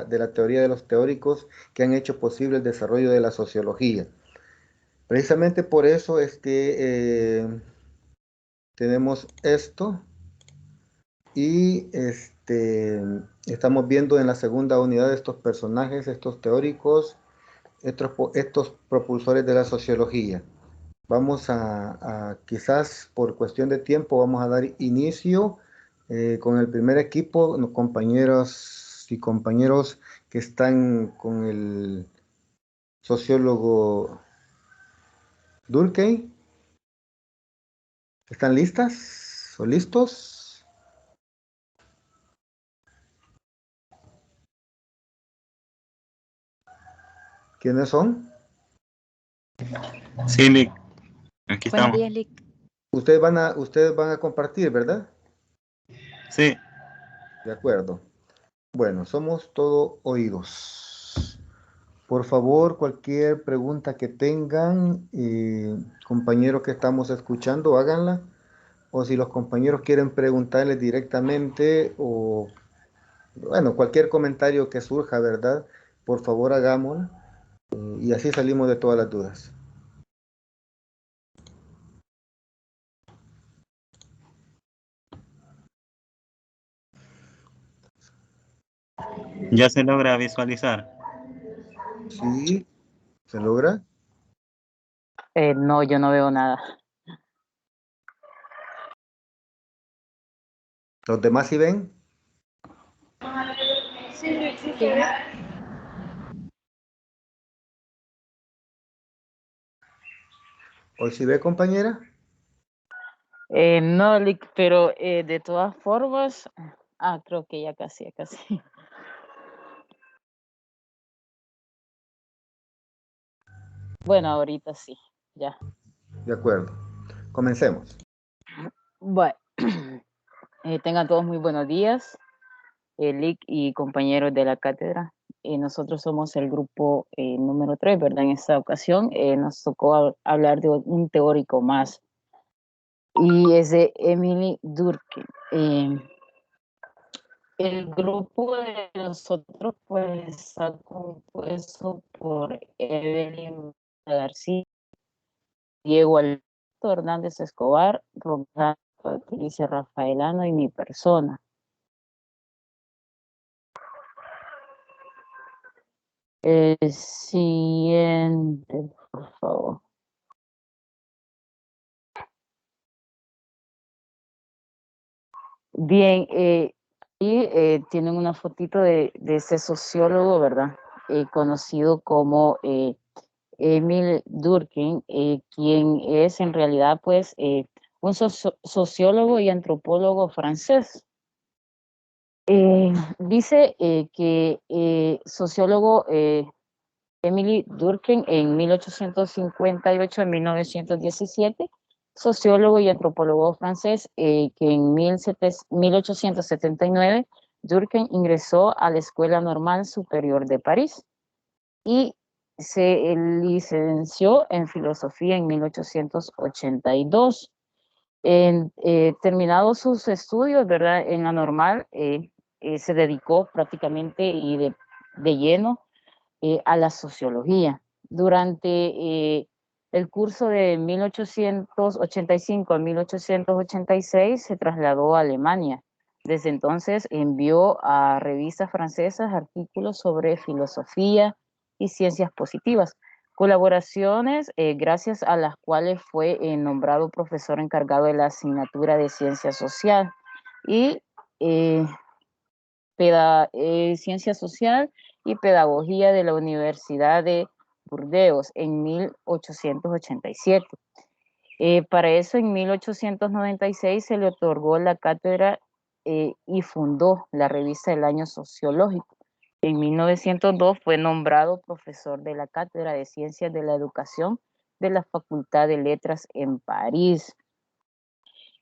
de la teoría de los teóricos que han hecho posible el desarrollo de la sociología. Precisamente por eso es que tenemos esto y estamos viendo en la segunda unidad estos personajes, estos teóricos, estos propulsores de la sociología. Vamos quizás por cuestión de tiempo, vamos a dar inicio con el primer equipo, los compañeros y compañeros que están con el sociólogo Durkheim. ¿Están listas o listos? ¿Quiénes son? Sí, Lick, aquí Buenos estamos. días, Lick. Ustedes van a compartir, ¿verdad? Sí, De acuerdo. Bueno, somos todo oídos. Por favor, cualquier pregunta que tengan, compañeros que estamos escuchando, háganla. O si los compañeros quieren preguntarles directamente o, bueno, cualquier comentario que surja, ¿verdad? Por favor, hagámoslo. Y así salimos de todas las dudas. ya se logra visualizar. Sí, se logra. No, yo no veo nada. ¿Los demás sí ven? Sí. ¿Hoy sí ve, compañera? No, Lick, pero de todas formas, creo que ya casi, ya casi. Bueno, ahorita sí, ya. De acuerdo. Comencemos. Bueno, tengan todos muy buenos días, Lick y compañeros de la cátedra. Nosotros somos el grupo número 3, ¿verdad? En esta ocasión nos tocó hablar de un teórico más, y es de Emily Durkheim. El grupo de nosotros pues está compuesto por Evelyn García, Diego Alberto Hernández Escobar, Roxana Patricia Rafaelano y mi persona. El siguiente, por favor. Bien, y tienen una fotito de ese sociólogo, ¿verdad? Conocido como Emile Durkheim, quien es en realidad pues un sociólogo y antropólogo francés. Dice que sociólogo Emile Durkheim en 1858 a 1917, sociólogo y antropólogo francés, que en 1879 Durkheim ingresó a la Escuela Normal Superior de París y se licenció en filosofía en 1882. Terminados sus estudios, ¿verdad? En la normal, se dedicó prácticamente y de lleno a la sociología. Durante el curso de 1885 a 1886 se trasladó a Alemania. Desde entonces envió a revistas francesas artículos sobre filosofía y ciencias positivas, colaboraciones gracias a las cuales fue nombrado profesor encargado de la asignatura de ciencia social y eh, ciencia social y pedagogía de la Universidad de Burdeos en 1887. Para eso, en 1896 se le otorgó la cátedra y fundó la revista del Año Sociológico. En 1902 fue nombrado profesor de la Cátedra de Ciencias de la Educación de la Facultad de Letras en París.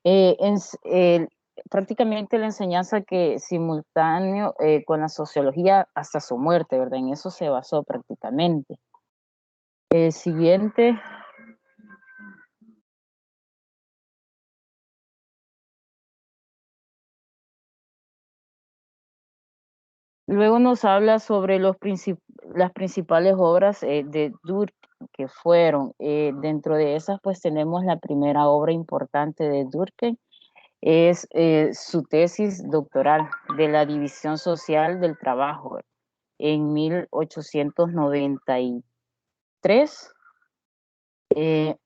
Eh, en, eh, Prácticamente la enseñanza que simultáneo con la sociología hasta su muerte, ¿verdad? En eso se basó prácticamente. El siguiente. Luego nos habla sobre las principales obras de Durkheim que fueron. Dentro de esas, pues tenemos la primera obra importante de Durkheim, es su tesis doctoral de la división social del trabajo en 1893. Eh,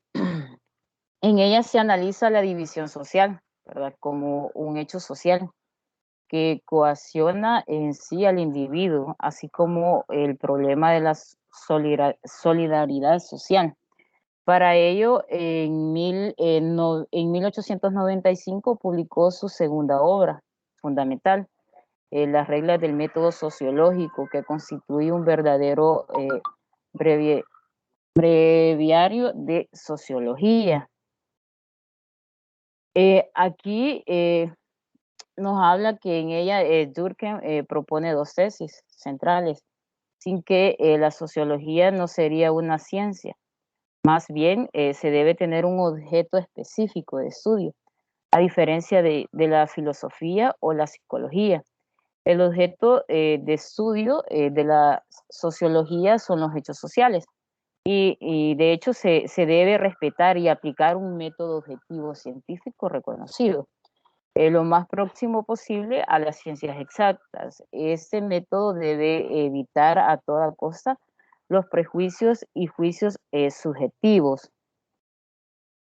en ella se analiza la división social, ¿verdad? Como un hecho social que coacciona en sí al individuo, así como el problema de la solidaridad social. Para ello, en 1895 publicó su segunda obra fundamental, Las reglas del método sociológico, que constituye un verdadero breviario de sociología. Aquí nos habla que en ella Durkheim propone dos tesis centrales, sin que la sociología no sería una ciencia. Más bien, se debe tener un objeto específico de estudio, a diferencia de la filosofía o la psicología. El objeto de estudio de la sociología son los hechos sociales y de hecho se debe respetar y aplicar un método objetivo científico reconocido, lo más próximo posible a las ciencias exactas. Este método debe evitar a toda costa los prejuicios y juicios subjetivos.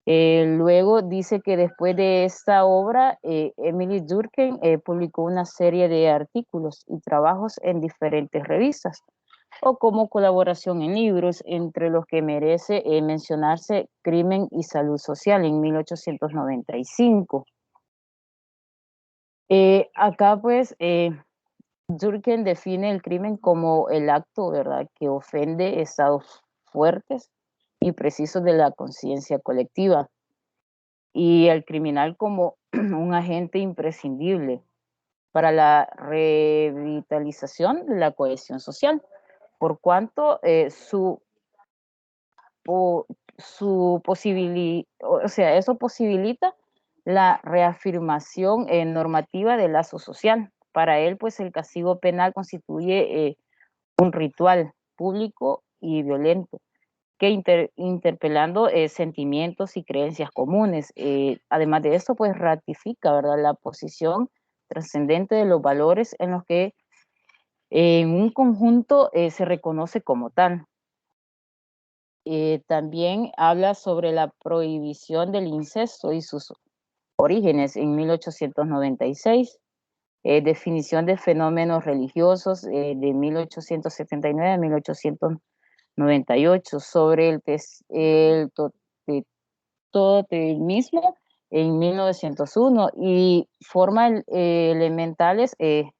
Luego dice que después de esta obra, Emily Durkheim publicó una serie de artículos y trabajos en diferentes revistas o como colaboración en libros, entre los que merece mencionarse Crimen y Salud Social en 1895. Acá pues Durkheim define el crimen como el acto, ¿verdad?, que ofende estados fuertes y precisos de la conciencia colectiva, y el criminal como un agente imprescindible para la revitalización de la cohesión social, por cuanto eso posibilita la reafirmación normativa del lazo social. Para él, pues el castigo penal constituye un ritual público y violento que interpelando sentimientos y creencias comunes. Además de esto, pues ratifica, ¿verdad?, la posición trascendente de los valores en los que en un conjunto se reconoce como tal. También habla sobre la prohibición del incesto y sus orígenes en 1896, definición de fenómenos religiosos de 1879 a 1898, sobre el totemismo en 1901 y formas elementales de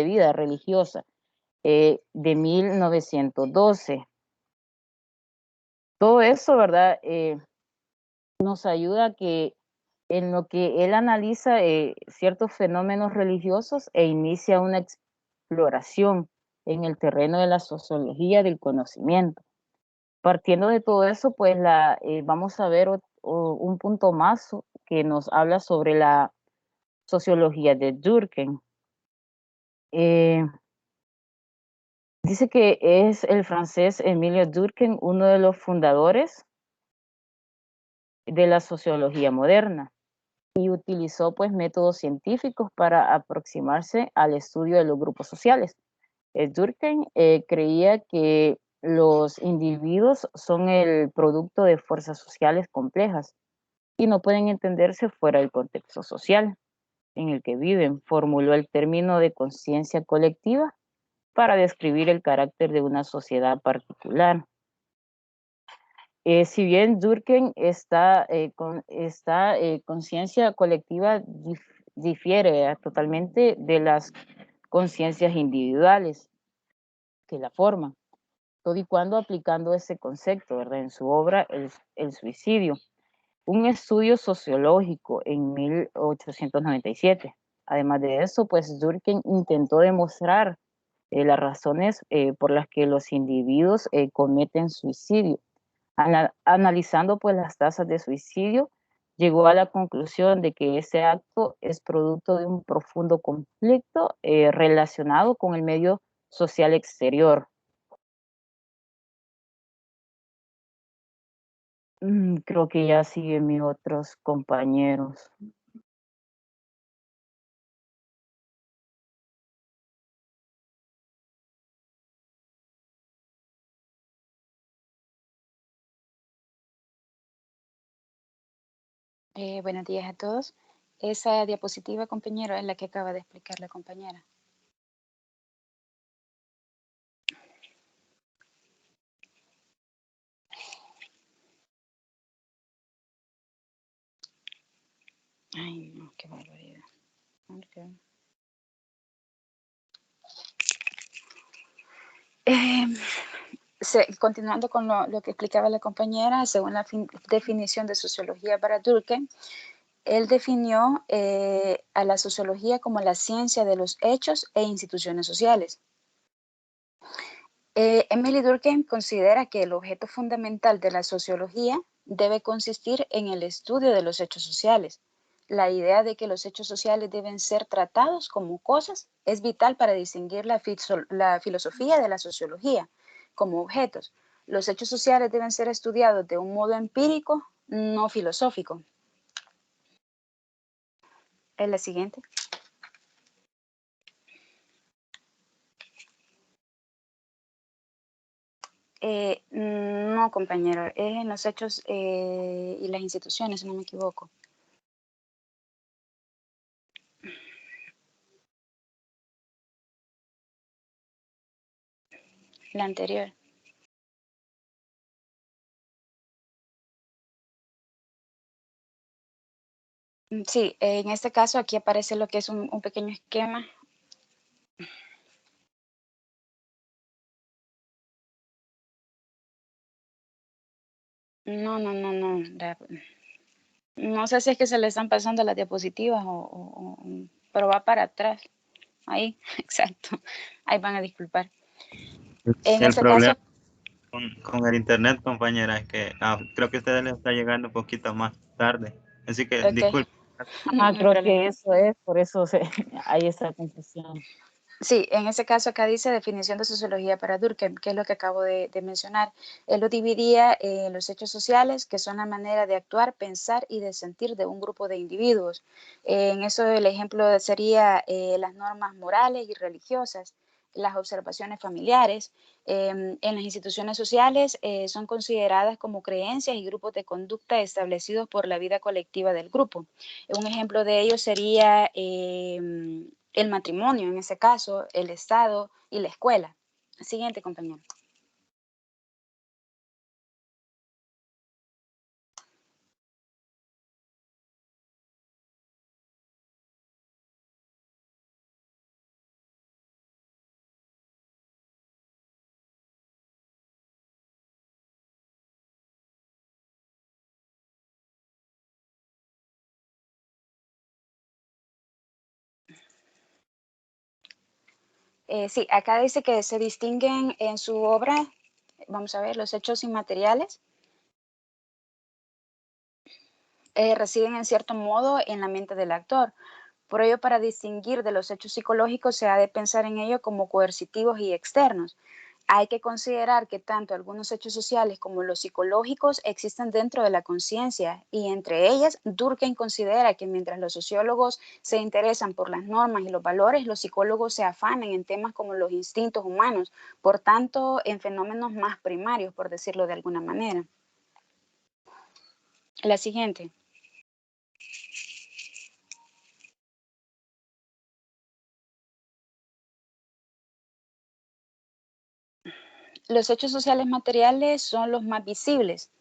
vida religiosa de 1912. Todo eso, ¿verdad? Nos ayuda a que en lo que él analiza ciertos fenómenos religiosos e inicia una exploración en el terreno de la sociología del conocimiento. Partiendo de todo eso, pues vamos a ver un punto más que nos habla sobre la sociología de Durkheim. Dice que es el francés Emile Durkheim uno de los fundadores de la sociología moderna y utilizó pues métodos científicos para aproximarse al estudio de los grupos sociales. Durkheim creía que los individuos son el producto de fuerzas sociales complejas y no pueden entenderse fuera del contexto social en el que viven. Formuló el término de conciencia colectiva para describir el carácter de una sociedad particular. Si bien Durkheim conciencia colectiva difiere totalmente de las conciencias individuales que la forman, todo y cuando aplicando ese concepto, ¿verdad?, en su obra El suicidio, un estudio sociológico en 1897. Además de eso, pues Durkheim intentó demostrar las razones por las que los individuos cometen suicidio, analizando pues las tasas de suicidio llegó a la conclusión de que ese acto es producto de un profundo conflicto relacionado con el medio social exterior. Creo que ya siguen mis otros compañeros. Buenos días a todos. Esa diapositiva, compañero, es la que acaba de explicar la compañera. Ay, no, qué barbaridad. Okay. Continuando con lo que explicaba la compañera, según la definición de sociología para Durkheim, él definió a la sociología como la ciencia de los hechos e instituciones sociales. Emily Durkheim considera que el objeto fundamental de la sociología debe consistir en el estudio de los hechos sociales. La idea de que los hechos sociales deben ser tratados como cosas es vital para distinguir la filosofía de la sociología como objetos. Los hechos sociales deben ser estudiados de un modo empírico, no filosófico. ¿Es la siguiente? No, compañero, es en los hechos y las instituciones, si no me equivoco. La anterior. Sí, en este caso aquí aparece lo que es un pequeño esquema. No, no sé si es que se le están pasando las diapositivas pero va para atrás. Ahí, exacto. Ahí van a disculpar. En El este problema caso, con el internet, compañera, es que creo que a ustedes les está llegando un poquito más tarde. Así que ok, disculpe. no hay Creo problema. que eso es, por eso hay esa confusión. Sí, en ese caso acá dice definición de sociología para Durkheim, que es lo que acabo de mencionar. Él lo dividía en los hechos sociales, que son la manera de actuar, pensar y de sentir de un grupo de individuos. En eso el ejemplo sería las normas morales y religiosas, las observaciones familiares. En las instituciones sociales son consideradas como creencias y grupos de conducta establecidos por la vida colectiva del grupo. Un ejemplo de ello sería el matrimonio, en ese caso, el Estado y la escuela. Siguiente, compañero. Sí, acá dice que se distinguen en su obra, vamos a ver, los hechos inmateriales. Residen en cierto modo en la mente del actor. Por ello, para distinguir de los hechos psicológicos, se ha de pensar en ello como coercitivos y externos. Hay que considerar que tanto algunos hechos sociales como los psicológicos existen dentro de la conciencia y entre ellas Durkheim considera que mientras los sociólogos se interesan por las normas y los valores, los psicólogos se afanan en temas como los instintos humanos, por tanto en fenómenos más primarios, por decirlo de alguna manera. La siguiente. Los hechos sociales materiales son los más visibles.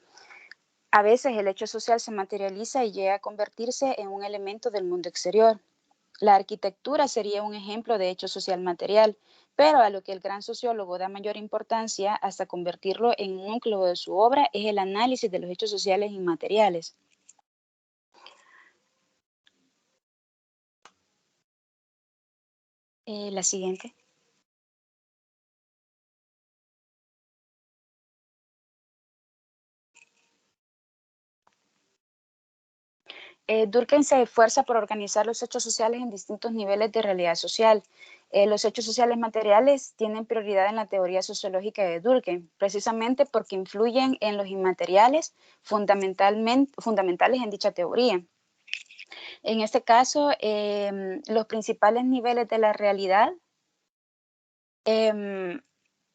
A veces el hecho social se materializa y llega a convertirse en un elemento del mundo exterior. La arquitectura sería un ejemplo de hecho social material, pero a lo que el gran sociólogo da mayor importancia hasta convertirlo en un núcleo de su obra es el análisis de los hechos sociales inmateriales. La siguiente. Durkheim se esfuerza por organizar los hechos sociales en distintos niveles de realidad social. Los hechos sociales materiales tienen prioridad en la teoría sociológica de Durkheim, precisamente porque influyen en los inmateriales fundamentales en dicha teoría. En este caso, los principales niveles de la realidad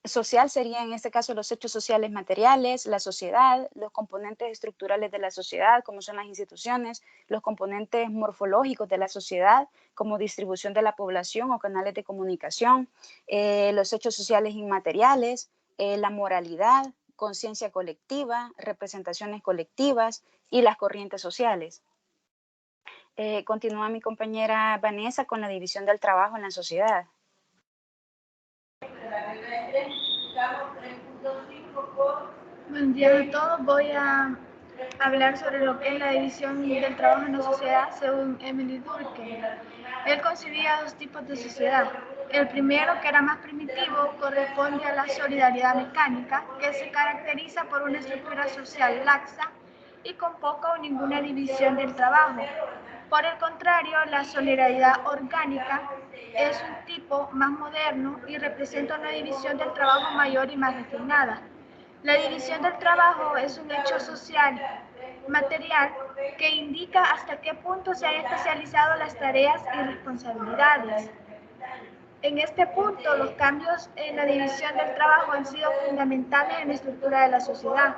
social serían en este caso los hechos sociales materiales, la sociedad, los componentes estructurales de la sociedad, como son las instituciones, los componentes morfológicos de la sociedad, como distribución de la población o canales de comunicación, los hechos sociales inmateriales, la moralidad, conciencia colectiva, representaciones colectivas y las corrientes sociales. Continúa mi compañera Vanessa con la división del trabajo en la sociedad. Buen día a todos. Voy a hablar sobre lo que es la división del trabajo en la sociedad según Emile Durkheim. Él concebía dos tipos de sociedad. El primero, que era más primitivo, corresponde a la solidaridad mecánica, que se caracteriza por una estructura social laxa y con poca o ninguna división del trabajo. Por el contrario, la solidaridad orgánica es un tipo más moderno y representa una división del trabajo mayor y más refinada. La división del trabajo es un hecho social material que indica hasta qué punto se han especializado las tareas y responsabilidades. En este punto, los cambios en la división del trabajo han sido fundamentales en la estructura de la sociedad.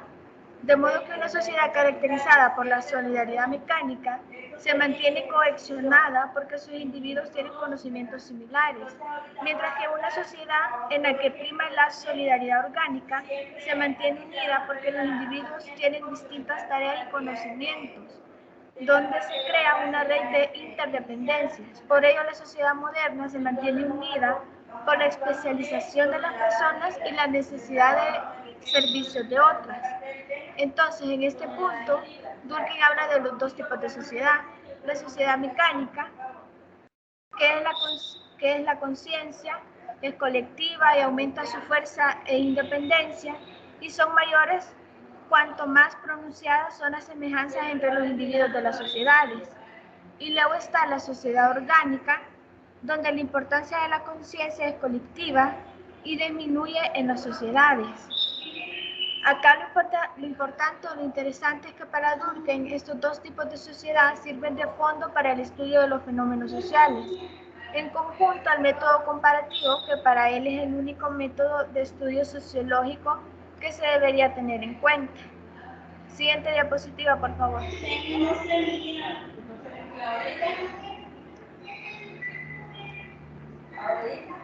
De modo que una sociedad caracterizada por la solidaridad mecánica se mantiene cohesionada porque sus individuos tienen conocimientos similares, mientras que una sociedad en la que prima la solidaridad orgánica se mantiene unida porque los individuos tienen distintas tareas y conocimientos, donde se crea una red de interdependencias. Por ello, la sociedad moderna se mantiene unida por la especialización de las personas y la necesidad de servicios de otras. Entonces, en este punto, Durkheim habla de los dos tipos de sociedad. La sociedad mecánica, que es la conciencia, es colectiva y aumenta su fuerza e independencia, y son mayores cuanto más pronunciadas son las semejanzas entre los individuos de las sociedades. Y luego está la sociedad orgánica, donde la importancia de la conciencia es colectiva y disminuye en las sociedades. Acá lo importante o lo interesante es que para Durkheim estos dos tipos de sociedad sirven de fondo para el estudio de los fenómenos sociales, en conjunto al método comparativo, que para él es el único método de estudio sociológico que se debería tener en cuenta. Siguiente diapositiva, por favor.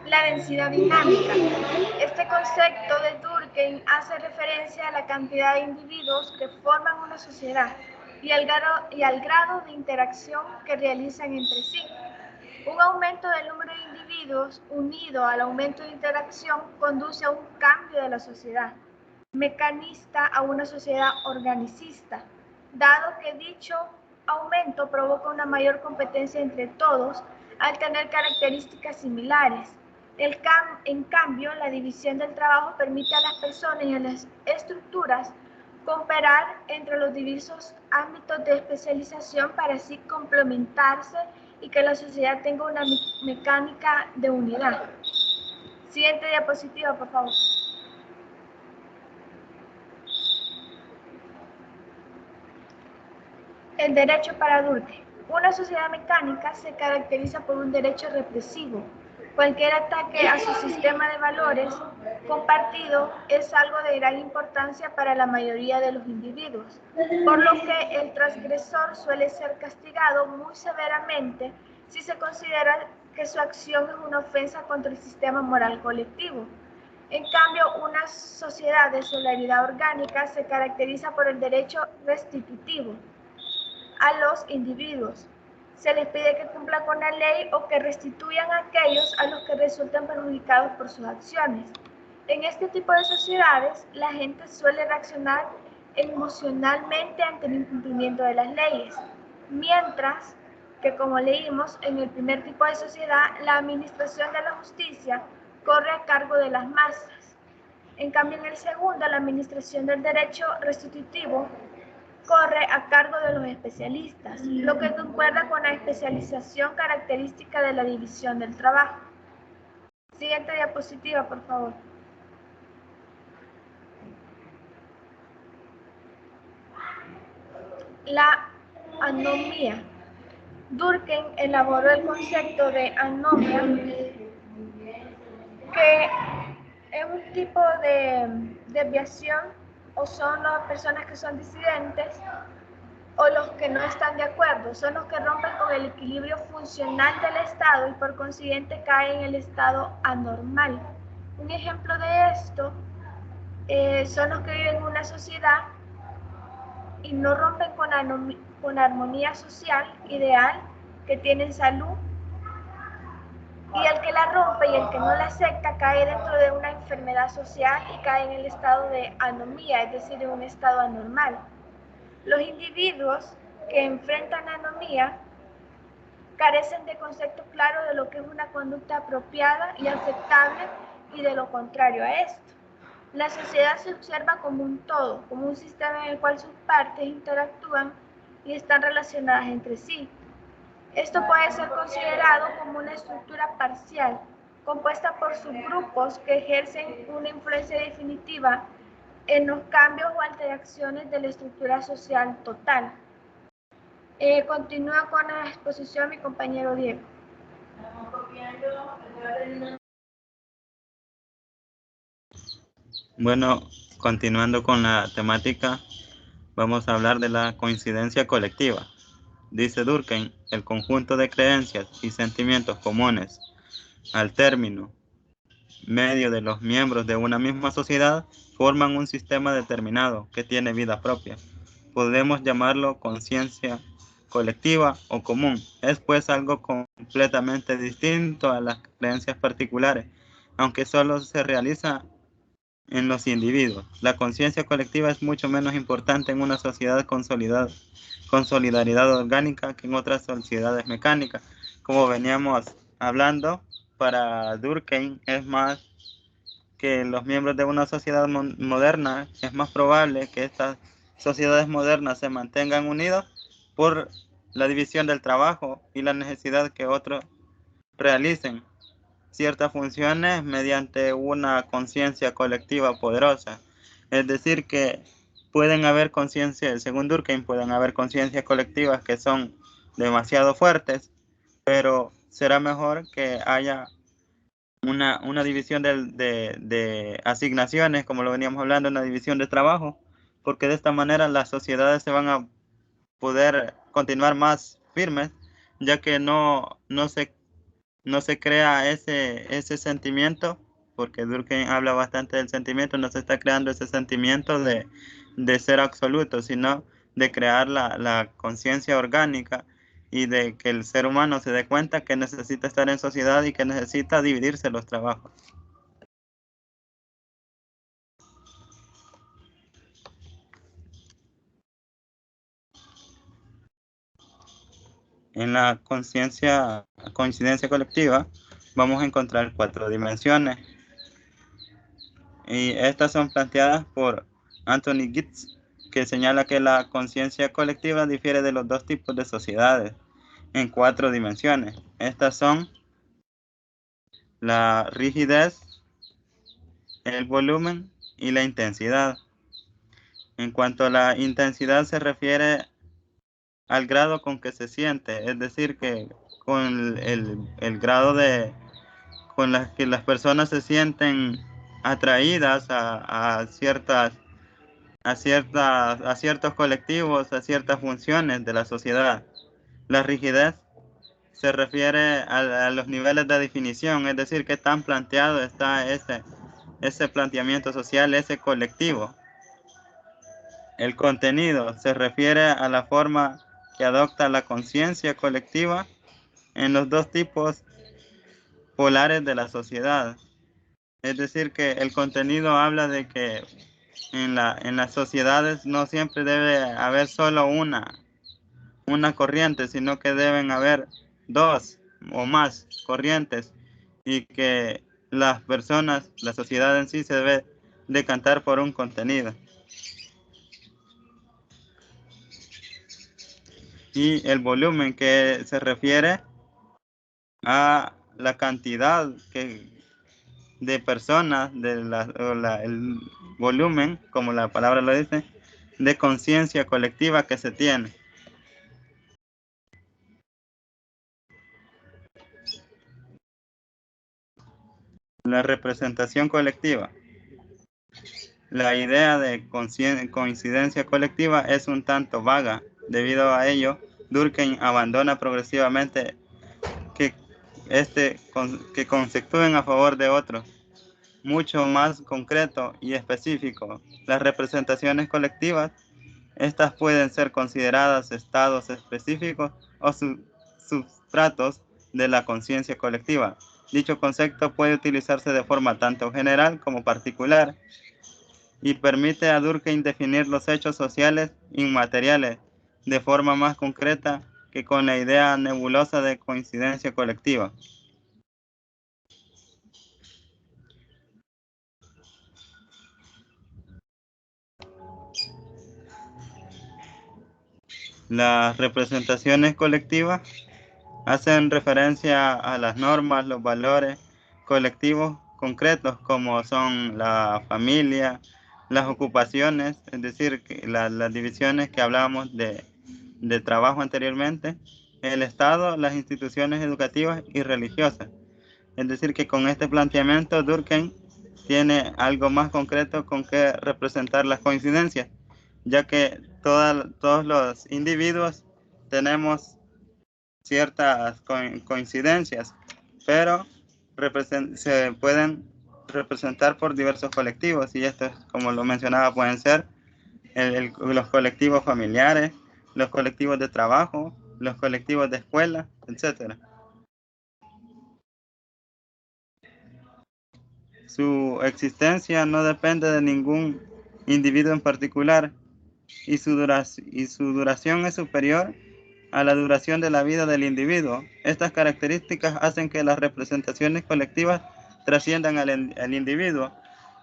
La densidad dinámica. Este concepto de Durkheim hace referencia a la cantidad de individuos que forman una sociedad y al grado de interacción que realizan entre sí. Un aumento del número de individuos unido al aumento de interacción conduce a un cambio de la sociedad mecanista a una sociedad organicista, dado que dicho aumento provoca una mayor competencia entre todos al tener características similares. En cambio, la división del trabajo permite a las personas y a las estructuras cooperar entre los diversos ámbitos de especialización para así complementarse y que la sociedad tenga una mecánica de unidad. Siguiente diapositiva, por favor. El derecho para Durkheim. Una sociedad mecánica se caracteriza por un derecho represivo. Cualquier ataque a su sistema de valores compartido es algo de gran importancia para la mayoría de los individuos, por lo que el transgresor suele ser castigado muy severamente si se considera que su acción es una ofensa contra el sistema moral colectivo. En cambio, una sociedad de solidaridad orgánica se caracteriza por el derecho restitutivo a los individuos. Se les pide que cumplan con la ley o que restituyan a aquellos a los que resultan perjudicados por sus acciones. En este tipo de sociedades, la gente suele reaccionar emocionalmente ante el incumplimiento de las leyes, mientras que, como leímos, en el primer tipo de sociedad, la administración de la justicia corre a cargo de las masas. En cambio, en el segundo, la administración del derecho restitutivo corre a cargo de los especialistas, lo que concuerda con la especialización característica de la división del trabajo. Siguiente diapositiva, por favor. La anomía. Durkheim elaboró el concepto de anomia, que es un tipo de desviación, o son las personas que son disidentes o los que no están de acuerdo, son los que rompen con el equilibrio funcional del estado y por consiguiente caen en el estado anormal. Un ejemplo de esto son los que viven en una sociedad y no rompen con armonía social ideal, que tienen salud, y el que la rompe y el que no la acepta cae dentro de una enfermedad social y cae en el estado de anomía, es decir, en un estado anormal. Los individuos que enfrentan anomía carecen de concepto claro de lo que es una conducta apropiada y aceptable y de lo contrario a esto. La sociedad se observa como un todo, como un sistema en el cual sus partes interactúan y están relacionadas entre sí. Esto puede ser considerado como una estructura parcial, compuesta por subgrupos que ejercen una influencia definitiva en los cambios o alteraciones de la estructura social total. Continúa con la exposición mi compañero Diego. Bueno, continuando con la temática, vamos a hablar de la coincidencia colectiva. Dice Durkheim, el conjunto de creencias y sentimientos comunes al término medio de los miembros de una misma sociedad forman un sistema determinado que tiene vida propia. Podemos llamarlo conciencia colectiva o común. Es pues algo completamente distinto a las creencias particulares, aunque solo se realiza en los individuos. La conciencia colectiva es mucho menos importante en una sociedad con solidaridad orgánica que en otras sociedades mecánicas. Como veníamos hablando, para Durkheim es más que los miembros de una sociedad moderna, es más probable que estas sociedades modernas se mantengan unidas por la división del trabajo y la necesidad que otros realicen ciertas funciones mediante una conciencia colectiva poderosa. Es decir, que pueden haber conciencias, según Durkheim, pueden haber conciencias colectivas que son demasiado fuertes, pero será mejor que haya una división de asignaciones, como lo veníamos hablando, una división de trabajo, porque de esta manera las sociedades se van a poder continuar más firmes, ya que no se crea ese sentimiento, porque Durkheim habla bastante del sentimiento, no se está creando ese sentimiento de ser absoluto, sino de crear la conciencia orgánica y de que el ser humano se dé cuenta que necesita estar en sociedad y que necesita dividirse los trabajos. En la coincidencia colectiva vamos a encontrar 4 dimensiones, y estas son planteadas por Anthony Giddens, que señala que la conciencia colectiva difiere de los 2 tipos de sociedades en 4 dimensiones. Estas son la rigidez, el volumen y la intensidad. En cuanto a la intensidad, se refiere al grado con que se siente, es decir, que con el grado con las que las personas se sienten atraídas a ciertos colectivos, a ciertas funciones de la sociedad. La rigidez se refiere a los niveles de definición, es decir, qué tan planteado está ese planteamiento social, ese colectivo. El contenido se refiere a la forma que adopta la conciencia colectiva en los 2 tipos polares de la sociedad. Es decir, que el contenido habla de que en las sociedades no siempre debe haber solo una corriente, sino que deben haber 2 o más corrientes, y que las personas, la sociedad en sí, se debe decantar por un contenido. y el volumen, que se refiere a la cantidad de personas, el volumen, como la palabra lo dice, de conciencia colectiva que se tiene. La representación colectiva. La idea de coincidencia colectiva es un tanto vaga. Debido a ello, Durkheim abandona progresivamente que conceptúen a favor de otros, mucho más concreto y específico. Las representaciones colectivas, estas pueden ser consideradas estados específicos o substratos de la conciencia colectiva. Dicho concepto puede utilizarse de forma tanto general como particular y permite a Durkheim definir los hechos sociales inmateriales de forma más concreta que con la idea nebulosa de coincidencia colectiva. Las representaciones colectivas hacen referencia a las normas, los valores colectivos concretos como son la familia, las ocupaciones, es decir, las divisiones que hablábamos de trabajo anteriormente, el Estado, las instituciones educativas y religiosas. Es decir, que con este planteamiento Durkheim tiene algo más concreto con que representar las coincidencias, ya que todos los individuos tenemos ciertas coincidencias, pero se pueden representar por diversos colectivos, y estos, como lo mencionaba, pueden ser los colectivos familiares, los colectivos de trabajo, los colectivos de escuela, etc. Su existencia no depende de ningún individuo en particular, y su duración es superior a la duración de la vida del individuo. Estas características hacen que las representaciones colectivas trasciendan al individuo.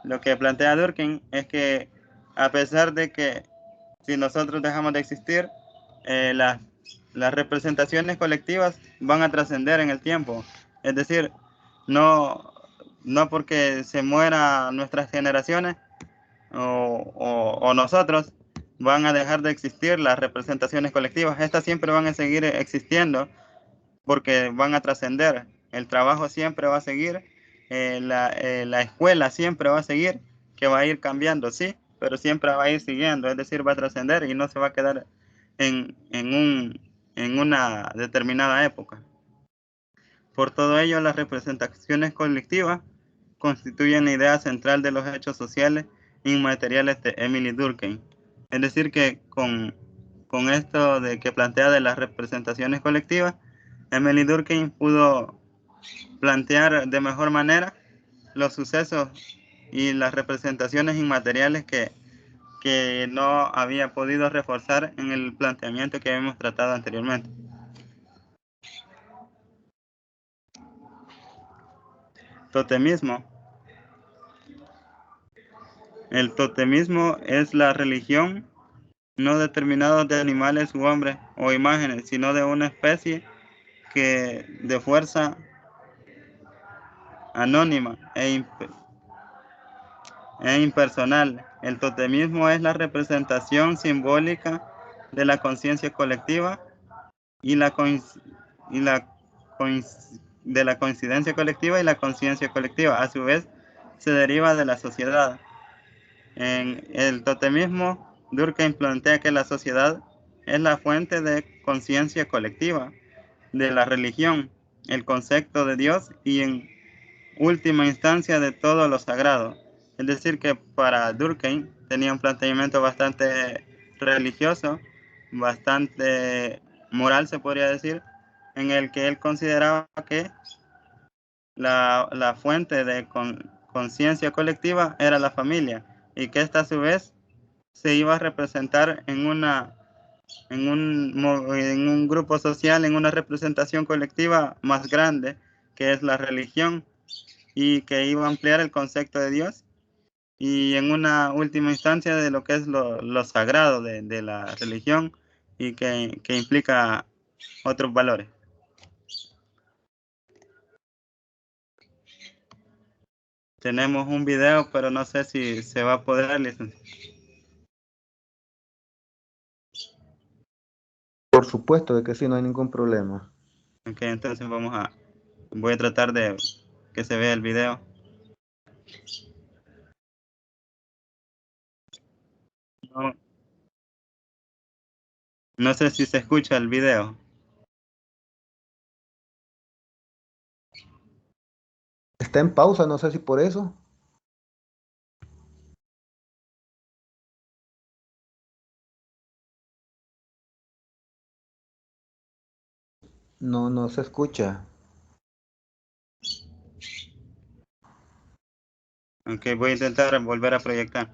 Lo que plantea Durkheim es que, a pesar de que si nosotros dejamos de existir, las representaciones colectivas van a trascender en el tiempo. Es decir, no porque se mueran nuestras generaciones o nosotros, van a dejar de existir las representaciones colectivas. Estas siempre van a seguir existiendo porque van a trascender. El trabajo siempre va a seguir, la escuela siempre va a seguir, que va a ir cambiando, sí, pero siempre va a ir siguiendo, es decir, va a trascender y no se va a quedar en una determinada época. Por todo ello, las representaciones colectivas constituyen la idea central de los hechos sociales inmateriales de Emile Durkheim. Es decir, que con esto de que plantea de las representaciones colectivas, Emile Durkheim pudo plantear de mejor manera los sucesos y las representaciones inmateriales que no había podido reforzar en el planteamiento que hemos tratado anteriormente. Totemismo. El totemismo es la religión no determinada de animales u hombres o imágenes, sino de una especie que de fuerza anónima e impersonal. El totemismo es la representación simbólica de la conciencia colectiva y de la coincidencia colectiva y la conciencia colectiva. A su vez, se deriva de la sociedad. En el totemismo, Durkheim plantea que la sociedad es la fuente de conciencia colectiva, de la religión, el concepto de Dios y en última instancia de todo lo sagrado. Es decir, que para Durkheim tenía un planteamiento bastante religioso, bastante moral, se podría decir, en el que él consideraba que la fuente de conciencia colectiva era la familia, y que esta a su vez se iba a representar en un grupo social, en una representación colectiva más grande, que es la religión, y que iba a ampliar el concepto de Dios, y en una última instancia de lo que es lo sagrado de la religión, y que implica otros valores. Tenemos un video, pero no sé si se va a poder, licenciado. Por supuesto de que sí, no hay ningún problema. Ok, entonces voy a tratar de que se vea el video. No, no sé si se escucha el video. Está en pausa, no sé si por eso. No, no se escucha. Ok, voy a intentar volver a proyectar.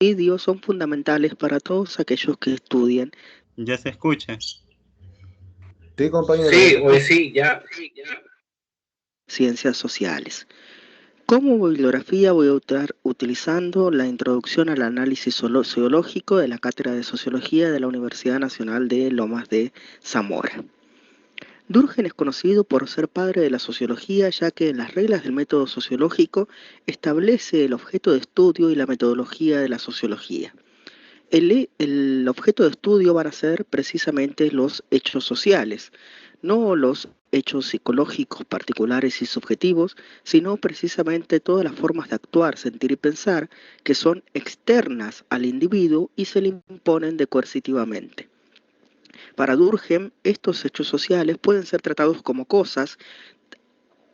Medios son fundamentales para todos aquellos que estudian ¿Ya se escucha? Sí, compañero. Sí, pues sí, ya. ciencias sociales. Como bibliografía voy a estar utilizando la introducción al análisis sociológico de la Cátedra de Sociología de la Universidad Nacional de Lomas de Zamora. Durkheim es conocido por ser padre de la sociología, ya que en las reglas del método sociológico establece el objeto de estudio y la metodología de la sociología. El objeto de estudio van a ser precisamente los hechos sociales, no los hechos psicológicos particulares y subjetivos, sino precisamente todas las formas de actuar, sentir y pensar que son externas al individuo y se le imponen de coercitivamente. Para Durkheim, estos hechos sociales pueden ser tratados como cosas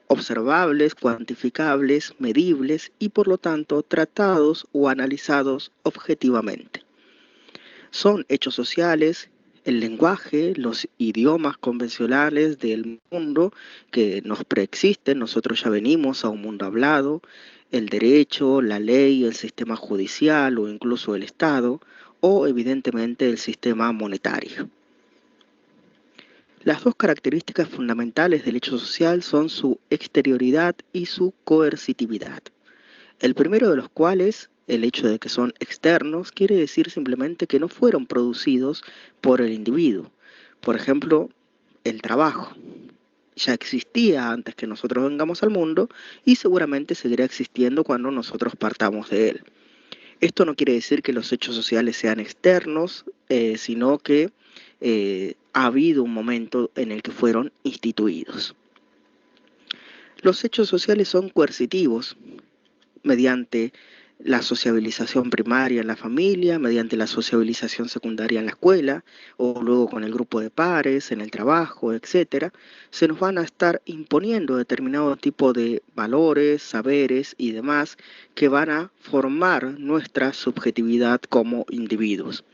observables, cuantificables, medibles y por lo tanto tratados o analizados objetivamente. Son hechos sociales, el lenguaje, los idiomas convencionales del mundo que nos preexisten, nosotros ya venimos a un mundo hablado, el derecho, la ley, el sistema judicial o incluso el Estado, o evidentemente el sistema monetario. Las dos características fundamentales del hecho social son su exterioridad y su coercitividad. El primero de los cuales, el hecho de que son externos, quiere decir simplemente que no fueron producidos por el individuo. Por ejemplo, el trabajo. Ya existía antes que nosotros vengamos al mundo y seguramente seguirá existiendo cuando nosotros partamos de él. Esto no quiere decir que los hechos sociales sean externos, sino que ha habido un momento en el que fueron instituidos. Los hechos sociales son coercitivos mediante la sociabilización primaria en la familia, mediante la sociabilización secundaria en la escuela, o luego con el grupo de pares, en el trabajo, etc., se nos van a estar imponiendo determinado tipo de valores, saberes y demás que van a formar nuestra subjetividad como individuos.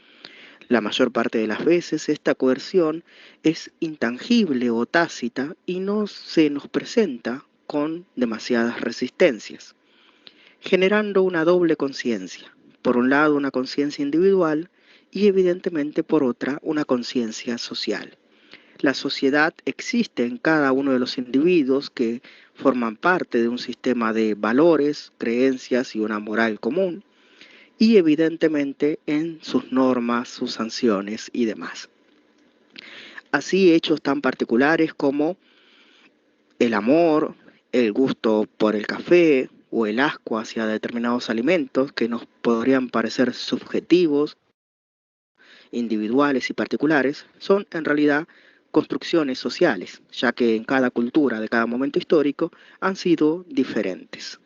La mayor parte de las veces esta coerción es intangible o tácita y no se nos presenta con demasiadas resistencias, generando una doble conciencia. Por un lado, una conciencia individual y evidentemente por otra, una conciencia social. La sociedad existe en cada uno de los individuos que forman parte de un sistema de valores, creencias y una moral común, y evidentemente en sus normas, sus sanciones y demás. Así, hechos tan particulares como el amor, el gusto por el café o el asco hacia determinados alimentos que nos podrían parecer subjetivos, individuales y particulares, son en realidad construcciones sociales, ya que en cada cultura de cada momento histórico han sido diferentes.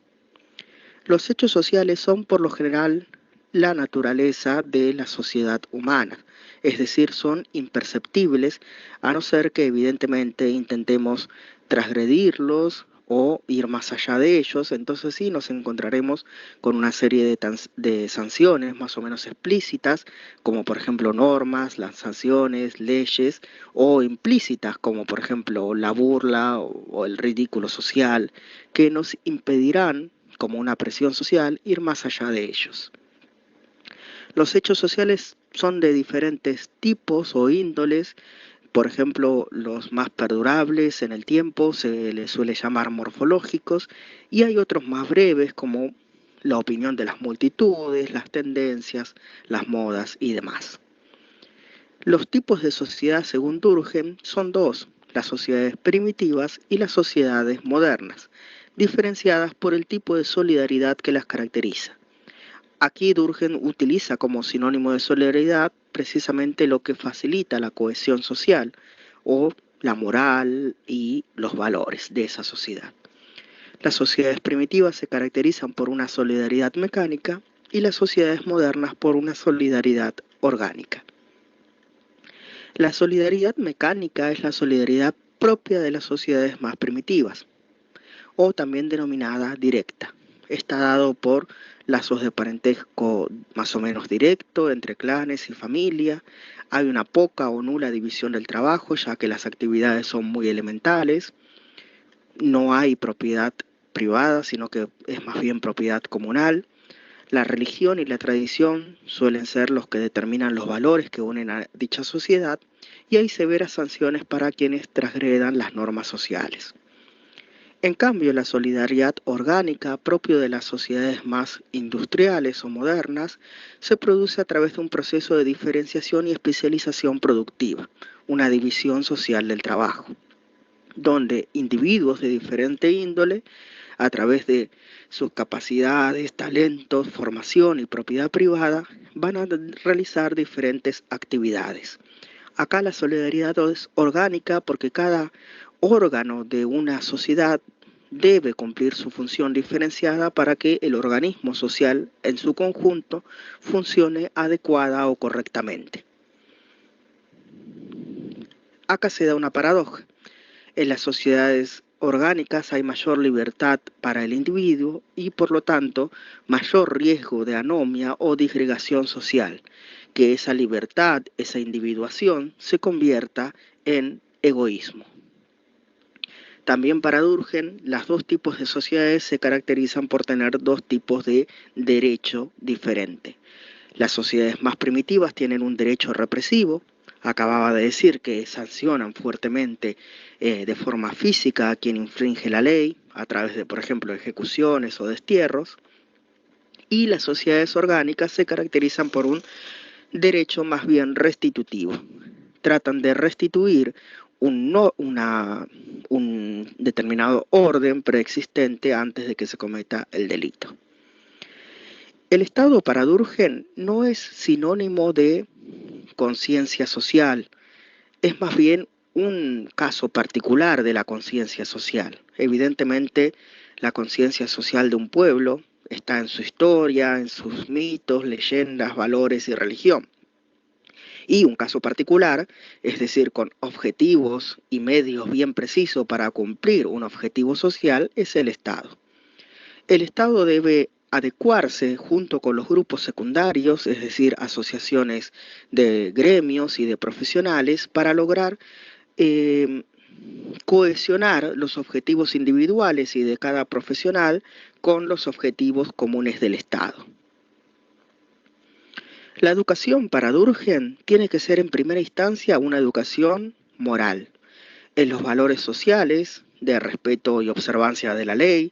Los hechos sociales son por lo general la naturaleza de la sociedad humana, es decir, son imperceptibles a no ser que evidentemente intentemos transgredirlos o ir más allá de ellos, entonces sí nos encontraremos con una serie de sanciones más o menos explícitas, como por ejemplo normas, las sanciones, leyes, o implícitas, como por ejemplo la burla o el ridículo social, que nos impedirán, como una presión social, ir más allá de ellos. Los hechos sociales son de diferentes tipos o índoles. Por ejemplo, los más perdurables en el tiempo se les suele llamar morfológicos, y hay otros más breves como la opinión de las multitudes, las tendencias, las modas y demás. Los tipos de sociedad, según Durkheim, son dos: las sociedades primitivas y las sociedades modernas, diferenciadas por el tipo de solidaridad que las caracteriza. Aquí Durkheim utiliza como sinónimo de solidaridad precisamente lo que facilita la cohesión social o la moral y los valores de esa sociedad. Las sociedades primitivas se caracterizan por una solidaridad mecánica y las sociedades modernas por una solidaridad orgánica. La solidaridad mecánica es la solidaridad propia de las sociedades más primitivas, o también denominada directa. Está dado por lazos de parentesco más o menos directo entre clanes y familia. Hay una poca o nula división del trabajo, ya que las actividades son muy elementales. No hay propiedad privada, sino que es más bien propiedad comunal. La religión y la tradición suelen ser los que determinan los valores que unen a dicha sociedad, y hay severas sanciones para quienes transgredan las normas sociales. En cambio, la solidaridad orgánica, propio de las sociedades más industriales o modernas, se produce a través de un proceso de diferenciación y especialización productiva, una división social del trabajo, donde individuos de diferente índole, a través de sus capacidades, talentos, formación y propiedad privada, van a realizar diferentes actividades. Acá la solidaridad es orgánica porque cada órgano de una sociedad debe cumplir su función diferenciada para que el organismo social en su conjunto funcione adecuada o correctamente. Acá se da una paradoja. En las sociedades orgánicas hay mayor libertad para el individuo y por lo tanto mayor riesgo de anomia o disgregación social, que esa libertad, esa individuación se convierta en egoísmo. También para Durkheim, los dos tipos de sociedades se caracterizan por tener dos tipos de derecho diferente. Las sociedades más primitivas tienen un derecho represivo. Acababa de decir que sancionan fuertemente de forma física a quien infringe la ley, a través de, por ejemplo, ejecuciones o destierros. Y las sociedades orgánicas se caracterizan por un derecho más bien restitutivo. Tratan de restituir un determinado orden preexistente antes de que se cometa el delito. El Estado para Durkheim no es sinónimo de conciencia social, es más bien un caso particular de la conciencia social. Evidentemente, la conciencia social de un pueblo está en su historia, en sus mitos, leyendas, valores y religión. Y un caso particular, es decir, con objetivos y medios bien precisos para cumplir un objetivo social, es el Estado. El Estado debe adecuarse junto con los grupos secundarios, es decir, asociaciones de gremios y de profesionales, para lograr cohesionar los objetivos individuales y de cada profesional con los objetivos comunes del Estado. La educación para Durkheim tiene que ser en primera instancia una educación moral, en los valores sociales, de respeto y observancia de la ley,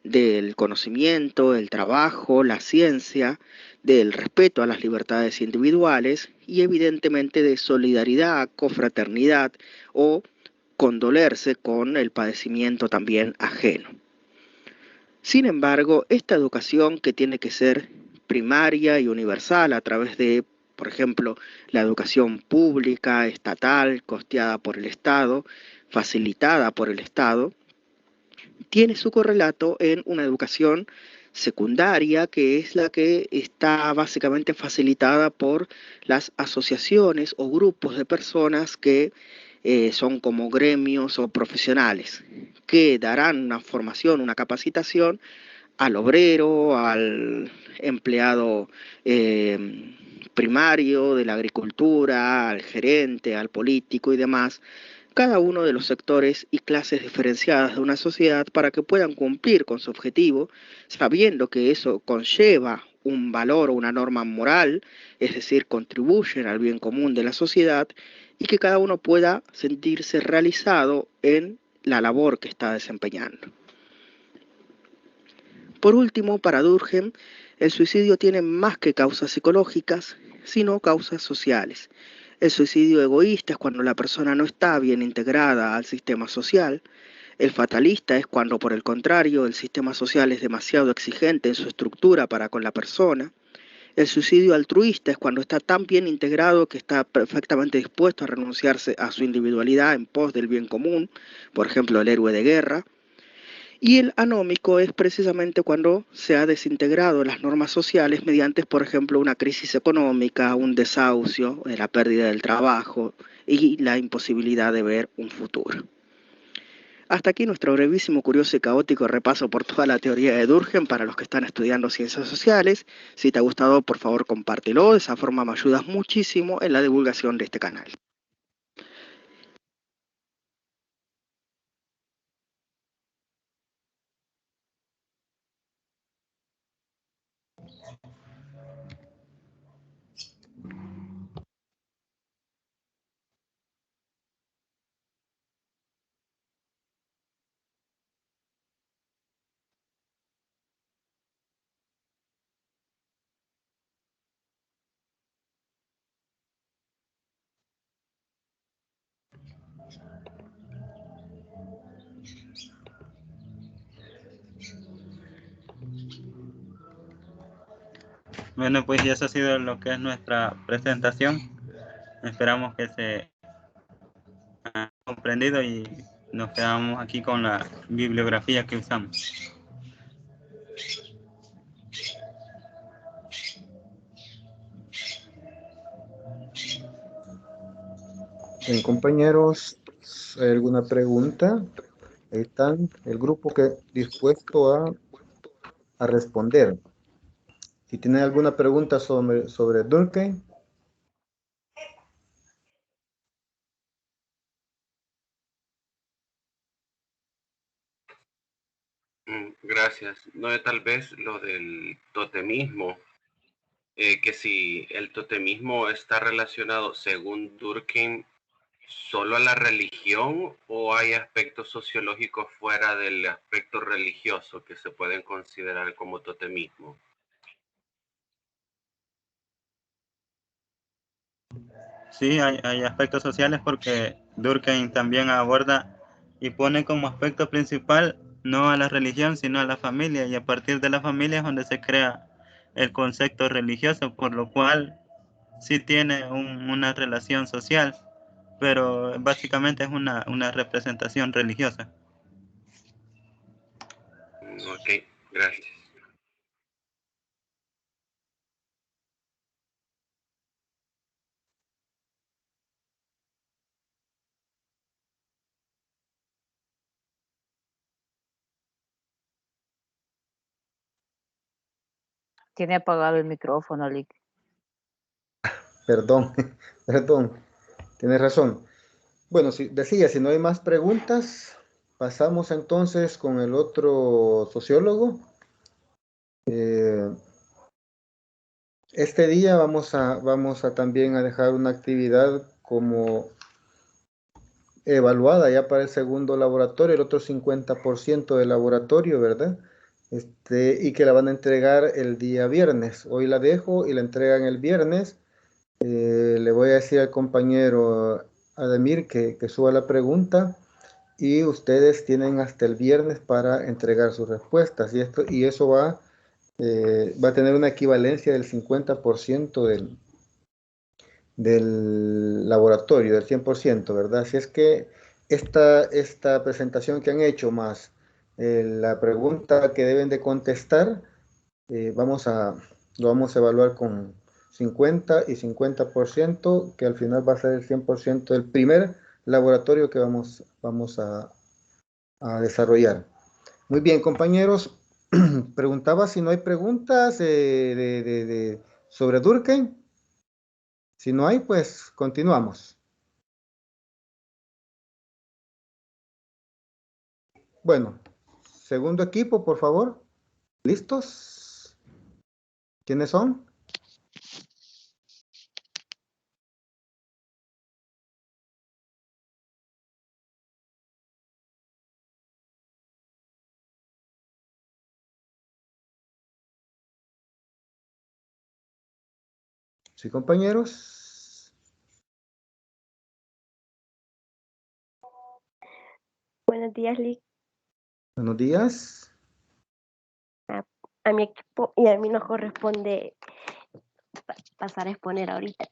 del conocimiento, el trabajo, la ciencia, del respeto a las libertades individuales y evidentemente de solidaridad, confraternidad o condolerse con el padecimiento también ajeno. Sin embargo, esta educación, que tiene que ser primaria y universal a través de, por ejemplo, la educación pública, estatal, costeada por el Estado, facilitada por el Estado, tiene su correlato en una educación secundaria, que es la que está básicamente facilitada por las asociaciones o grupos de personas que son como gremios o profesionales que darán una formación, una capacitación al obrero, al empleado primario de la agricultura, al gerente, al político y demás, cada uno de los sectores y clases diferenciadas de una sociedad para que puedan cumplir con su objetivo, sabiendo que eso conlleva un valor o una norma moral, es decir, contribuyen al bien común de la sociedad y que cada uno pueda sentirse realizado en la labor que está desempeñando. Por último, para Durkheim, el suicidio tiene más que causas psicológicas, sino causas sociales. El suicidio egoísta es cuando la persona no está bien integrada al sistema social. El fatalista es cuando, por el contrario, el sistema social es demasiado exigente en su estructura para con la persona. El suicidio altruista es cuando está tan bien integrado que está perfectamente dispuesto a renunciarse a su individualidad en pos del bien común, por ejemplo, el héroe de guerra. Y el anómico es precisamente cuando se ha desintegrado las normas sociales mediante, por ejemplo, una crisis económica, un desahucio, la pérdida del trabajo y la imposibilidad de ver un futuro. Hasta aquí nuestro brevísimo, curioso y caótico repaso por toda la teoría de Durkheim para los que están estudiando ciencias sociales. Si te ha gustado, por favor, compártelo. De esa forma me ayudas muchísimo en la divulgación de este canal. Bueno, pues y eso ha sido lo que es nuestra presentación. Esperamos que se haya comprendido y nos quedamos aquí con la bibliografía que usamos. Bien, compañeros, ¿hay alguna pregunta? Ahí están el grupo que dispuesto a responder. Si tienen alguna pregunta sobre Durkheim. Gracias. No, tal vez lo del totemismo, que si el totemismo está relacionado, según Durkheim, solo a la religión o hay aspectos sociológicos fuera del aspecto religioso que se pueden considerar como totemismo. Sí, hay aspectos sociales porque Durkheim también aborda y pone como aspecto principal no a la religión, sino a la familia, y a partir de la familia es donde se crea el concepto religioso, por lo cual sí tiene una relación social, pero básicamente es una representación religiosa. Ok, gracias. Tiene apagado el micrófono, Lick. Perdón, perdón, tienes razón. Bueno, decía, si no hay más preguntas, pasamos entonces con el otro sociólogo. Este día vamos a también a dejar una actividad como evaluada ya para el segundo laboratorio, el otro 50% del laboratorio, ¿verdad? Y que la van a entregar el día viernes. Hoy la dejo y la entregan el viernes. Le voy a decir al compañero Ademir que suba la pregunta y ustedes tienen hasta el viernes para entregar sus respuestas. Y eso va a tener una equivalencia del 50% del laboratorio, del 100%, ¿verdad? Así es que esta presentación que han hecho más la pregunta que deben de contestar, lo vamos a evaluar con 50 y 50%, que al final va a ser el 100% del primer laboratorio que vamos a desarrollar. Muy bien, compañeros. Preguntaba si no hay preguntas sobre Durkheim. Si no hay, pues continuamos. Bueno, segundo equipo, por favor. ¿Listos? ¿Quiénes son? Sí, compañeros. Buenos días, Lick. Buenos días. A mi equipo y a mí nos corresponde pasar a exponer ahorita.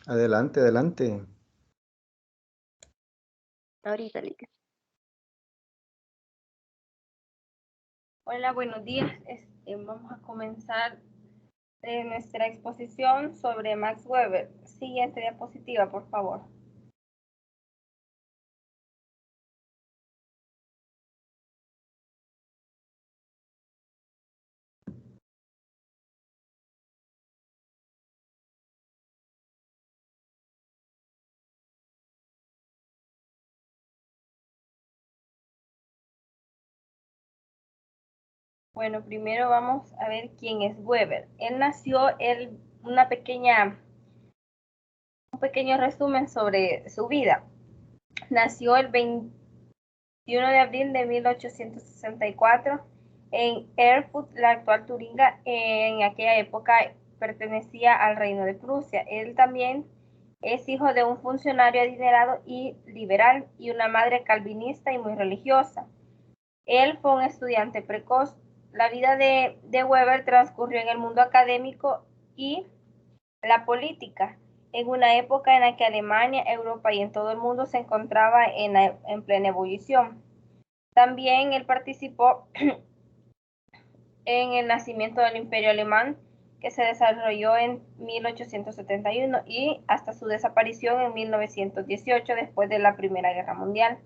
Adelante, adelante. Ahorita, Lick. Hola, buenos días. Vamos a comenzar nuestra exposición sobre Max Weber. Siguiente diapositiva, por favor. Bueno, primero vamos a ver quién es Weber. Él nació, un pequeño resumen sobre su vida. Nació el 21 de abril de 1864 en Erfurt, la actual Turingia. En aquella época pertenecía al Reino de Prusia. Él también es hijo de un funcionario adinerado y liberal y una madre calvinista y muy religiosa. Él fue un estudiante precoz. La vida de Weber transcurrió en el mundo académico y la política, en una época en la que Alemania, Europa y en todo el mundo se encontraba en plena ebullición. También él participó en el nacimiento del Imperio Alemán, que se desarrolló en 1871 y hasta su desaparición en 1918, después de la Primera Guerra Mundial.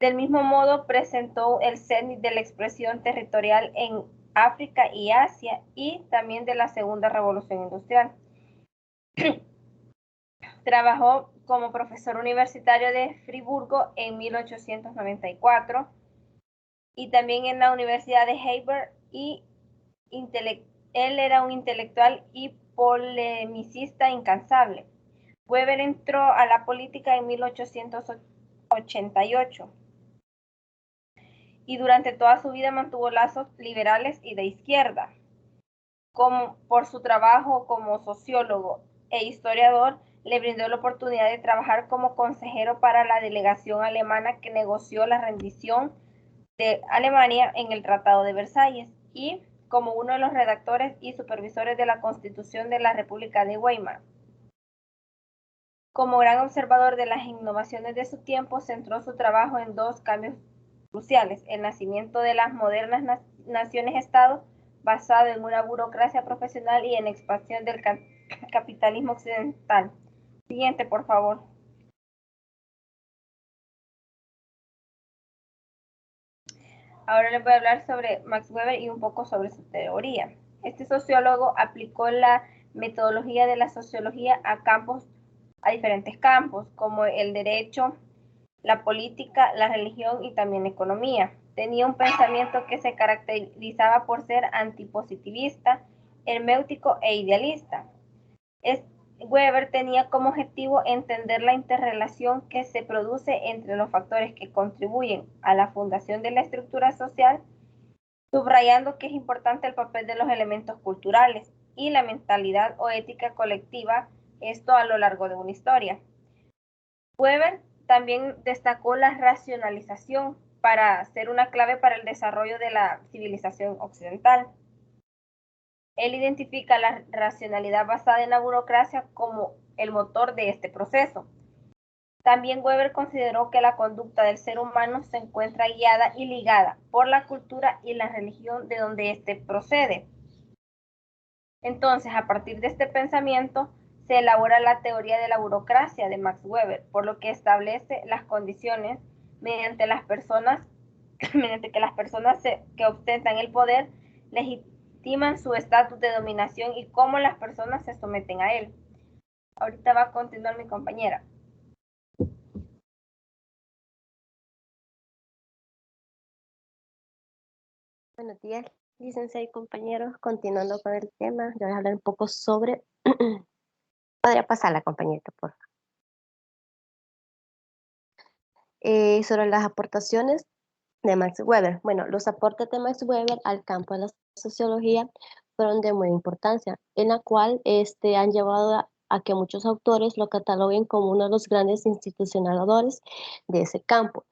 Del mismo modo, presentó el cenit de la expresión territorial en África y Asia y también de la Segunda Revolución Industrial. Trabajó como profesor universitario de Friburgo en 1894 y también en la Universidad de Heidelberg y él era un intelectual y polemicista incansable. Weber entró a la política en 1888 y durante toda su vida mantuvo lazos liberales y de izquierda. Por su trabajo como sociólogo e historiador, le brindó la oportunidad de trabajar como consejero para la delegación alemana que negoció la rendición de Alemania en el Tratado de Versalles y como uno de los redactores y supervisores de la Constitución de la República de Weimar. Como gran observador de las innovaciones de su tiempo, centró su trabajo en dos cambios cruciales: el nacimiento de las modernas naciones-estado, basado en una burocracia profesional, y en la expansión del capitalismo occidental. Siguiente, por favor. Ahora les voy a hablar sobre Max Weber y un poco sobre su teoría. Este sociólogo aplicó la metodología de la sociología a diferentes campos, como el derecho, la política, la religión y también la economía. Tenía un pensamiento que se caracterizaba por ser antipositivista, herméutico e idealista. Weber tenía como objetivo entender la interrelación que se produce entre los factores que contribuyen a la fundación de la estructura social, subrayando que es importante el papel de los elementos culturales y la mentalidad o ética colectiva, esto a lo largo de una historia. Weber también destacó la racionalización para ser una clave para el desarrollo de la civilización occidental. Él identifica la racionalidad basada en la burocracia como el motor de este proceso. También Weber consideró que la conducta del ser humano se encuentra guiada y ligada por la cultura y la religión de donde éste procede. Entonces, a partir de este pensamiento, se elabora la teoría de la burocracia de Max Weber, por lo que establece las condiciones mediante que las personas que ostentan el poder legitiman su estatus de dominación y cómo las personas se someten a él. Ahorita va a continuar mi compañera. Buenos días, licenciada y compañeros. Continuando con el tema, yo voy a hablar un poco sobre... Podría pasar la compañerita, por favor. Sobre las aportaciones de Max Weber. Bueno, los aportes de Max Weber al campo de la sociología fueron de muy importancia, en la cual han llevado a que muchos autores lo cataloguen como uno de los grandes institucionalizadores de ese campo.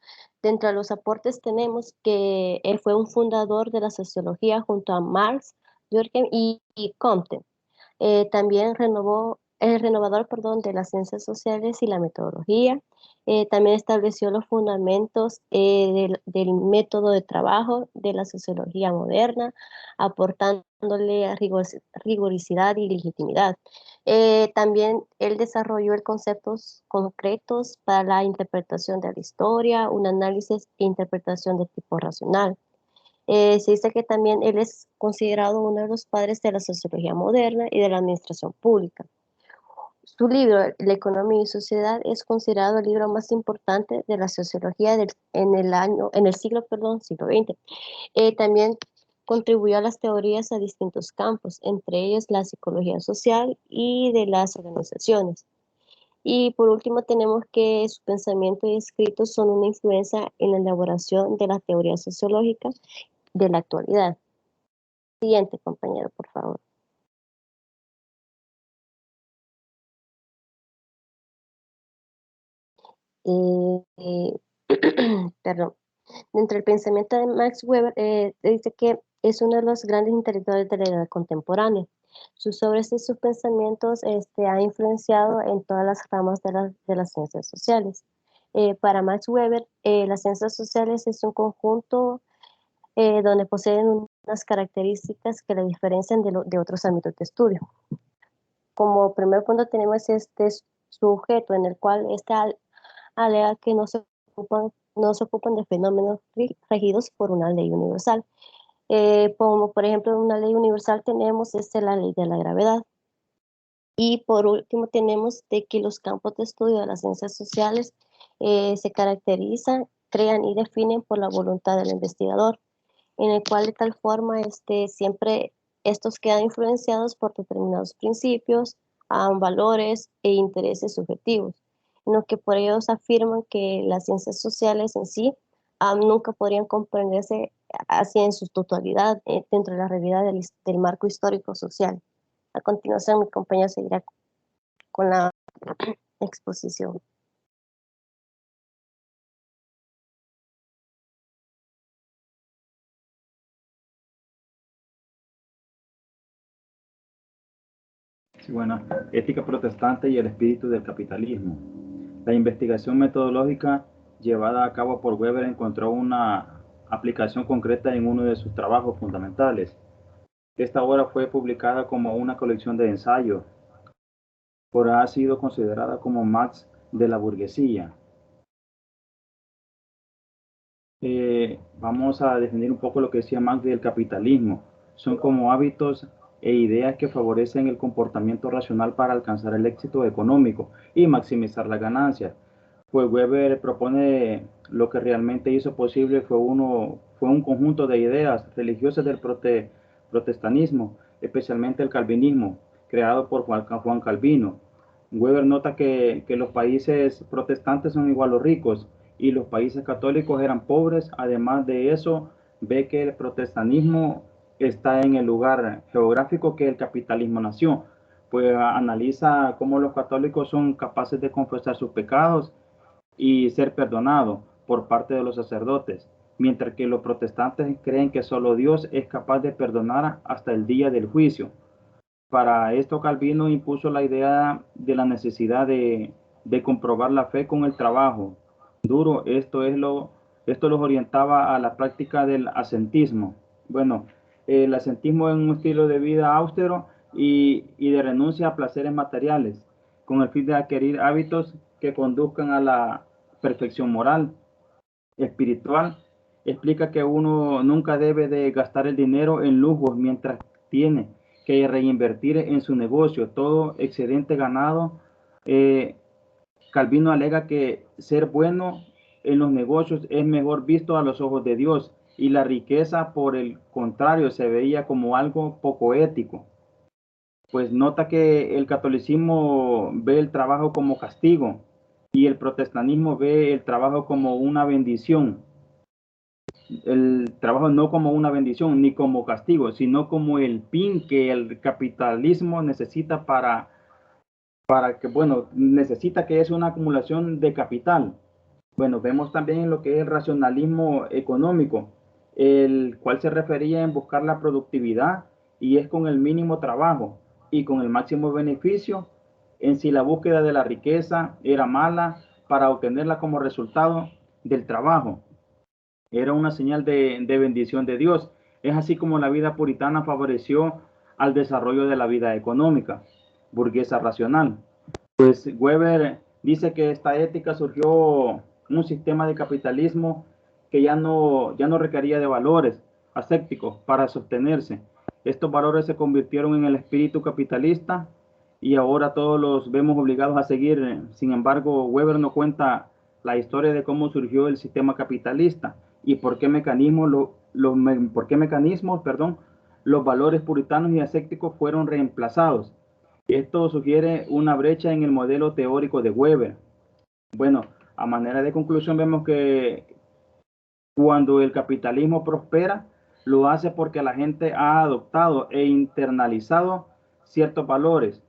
Dentro de los aportes tenemos que él fue un fundador de la sociología junto a Marx, Durkheim y Comte. También renovador de las ciencias sociales y la metodología. También estableció los fundamentos del método de trabajo de la sociología moderna, aportándole rigorosidad y legitimidad. También él desarrolló conceptos concretos para la interpretación de la historia, un análisis e interpretación de tipo racional. Se dice que también él es considerado uno de los padres de la sociología moderna y de la administración pública. Su libro, La economía y sociedad, es considerado el libro más importante de la sociología en el siglo XX. También contribuyó a las teorías a distintos campos, entre ellos la psicología social y de las organizaciones. Y por último tenemos que su pensamiento y escritos son una influencia en la elaboración de la teoría sociológica de la actualidad. Siguiente, compañero, por favor. Perdón. Dentro del pensamiento de Max Weber, dice que es uno de los grandes intelectuales de la edad contemporánea. Sus obras y sus pensamientos han influenciado en todas las ramas de las ciencias sociales. Para Max Weber, las ciencias sociales es un conjunto donde poseen unas características que la diferencian de otros ámbitos de estudio. Como primer punto tenemos este sujeto en el cual alega que no se ocupan de fenómenos regidos por una ley universal. Como por ejemplo en una ley universal tenemos la ley de la gravedad. Y por último tenemos de que los campos de estudio de las ciencias sociales se caracterizan, crean y definen por la voluntad del investigador, en el cual de tal forma siempre estos quedan influenciados por determinados principios, valores e intereses subjetivos, en lo que por ellos afirman que las ciencias sociales en sí nunca podrían comprenderse así en su totalidad dentro de la realidad del marco histórico social. A continuación, mi compañero seguirá con la exposición. Sí, bueno, ética protestante y el espíritu del capitalismo. La investigación metodológica llevada a cabo por Weber encontró una aplicación concreta en uno de sus trabajos fundamentales. Esta obra fue publicada como una colección de ensayos, pero ha sido considerada como Marx de la burguesía. Vamos a definir un poco lo que decía Marx del capitalismo. Son como hábitos e ideas que favorecen el comportamiento racional para alcanzar el éxito económico y maximizar las ganancias. Pues Weber propone lo que realmente hizo posible fue un conjunto de ideas religiosas del protestanismo, especialmente el calvinismo, creado por Juan Calvino. Weber nota que los países protestantes son igual a los ricos y los países católicos eran pobres. Además de eso, ve que el protestantismo está en el lugar geográfico que el capitalismo nació. Pues analiza cómo los católicos son capaces de confesar sus pecados y ser perdonados por parte de los sacerdotes, mientras que los protestantes creen que solo Dios es capaz de perdonar hasta el día del juicio. Para esto Calvino impuso la idea de la necesidad de de comprobar la fe con el trabajo duro. Esto los orientaba a la práctica del ascetismo. Bueno, el ascetismo es un estilo de vida austero y de renuncia a placeres materiales, con el fin de adquirir hábitos que conduzcan a la perfección moral, espiritual. Explica que uno nunca debe de gastar el dinero en lujos mientras tiene que reinvertir en su negocio. Todo excedente ganado, Calvino alega que ser bueno en los negocios es mejor visto a los ojos de Dios, y la riqueza, por el contrario, se veía como algo poco ético. Pues nota que el catolicismo ve el trabajo como castigo y el protestantismo ve el trabajo como una bendición. El trabajo no como una bendición ni como castigo, sino como el fin que el capitalismo necesita para que, bueno, necesita, que es una acumulación de capital. Bueno, vemos también en lo que es el racionalismo económico, el cual se refería en buscar la productividad, y es con el mínimo trabajo y con el máximo beneficio. En si la búsqueda de la riqueza era mala para obtenerla como resultado del trabajo, era una señal de bendición de Dios. Es así como la vida puritana favoreció al desarrollo de la vida económica burguesa racional. Pues Weber dice que esta ética surgió un sistema de capitalismo que ya no requería de valores ascéticos para sostenerse. Estos valores se convirtieron en el espíritu capitalista y ahora todos los vemos obligados a seguir. Sin embargo, Weber no cuenta la historia de cómo surgió el sistema capitalista y por qué mecanismos los valores puritanos y ascéticos fueron reemplazados. Esto sugiere una brecha en el modelo teórico de Weber. Bueno, a manera de conclusión, vemos que cuando el capitalismo prospera, lo hace porque la gente ha adoptado e internalizado ciertos valores.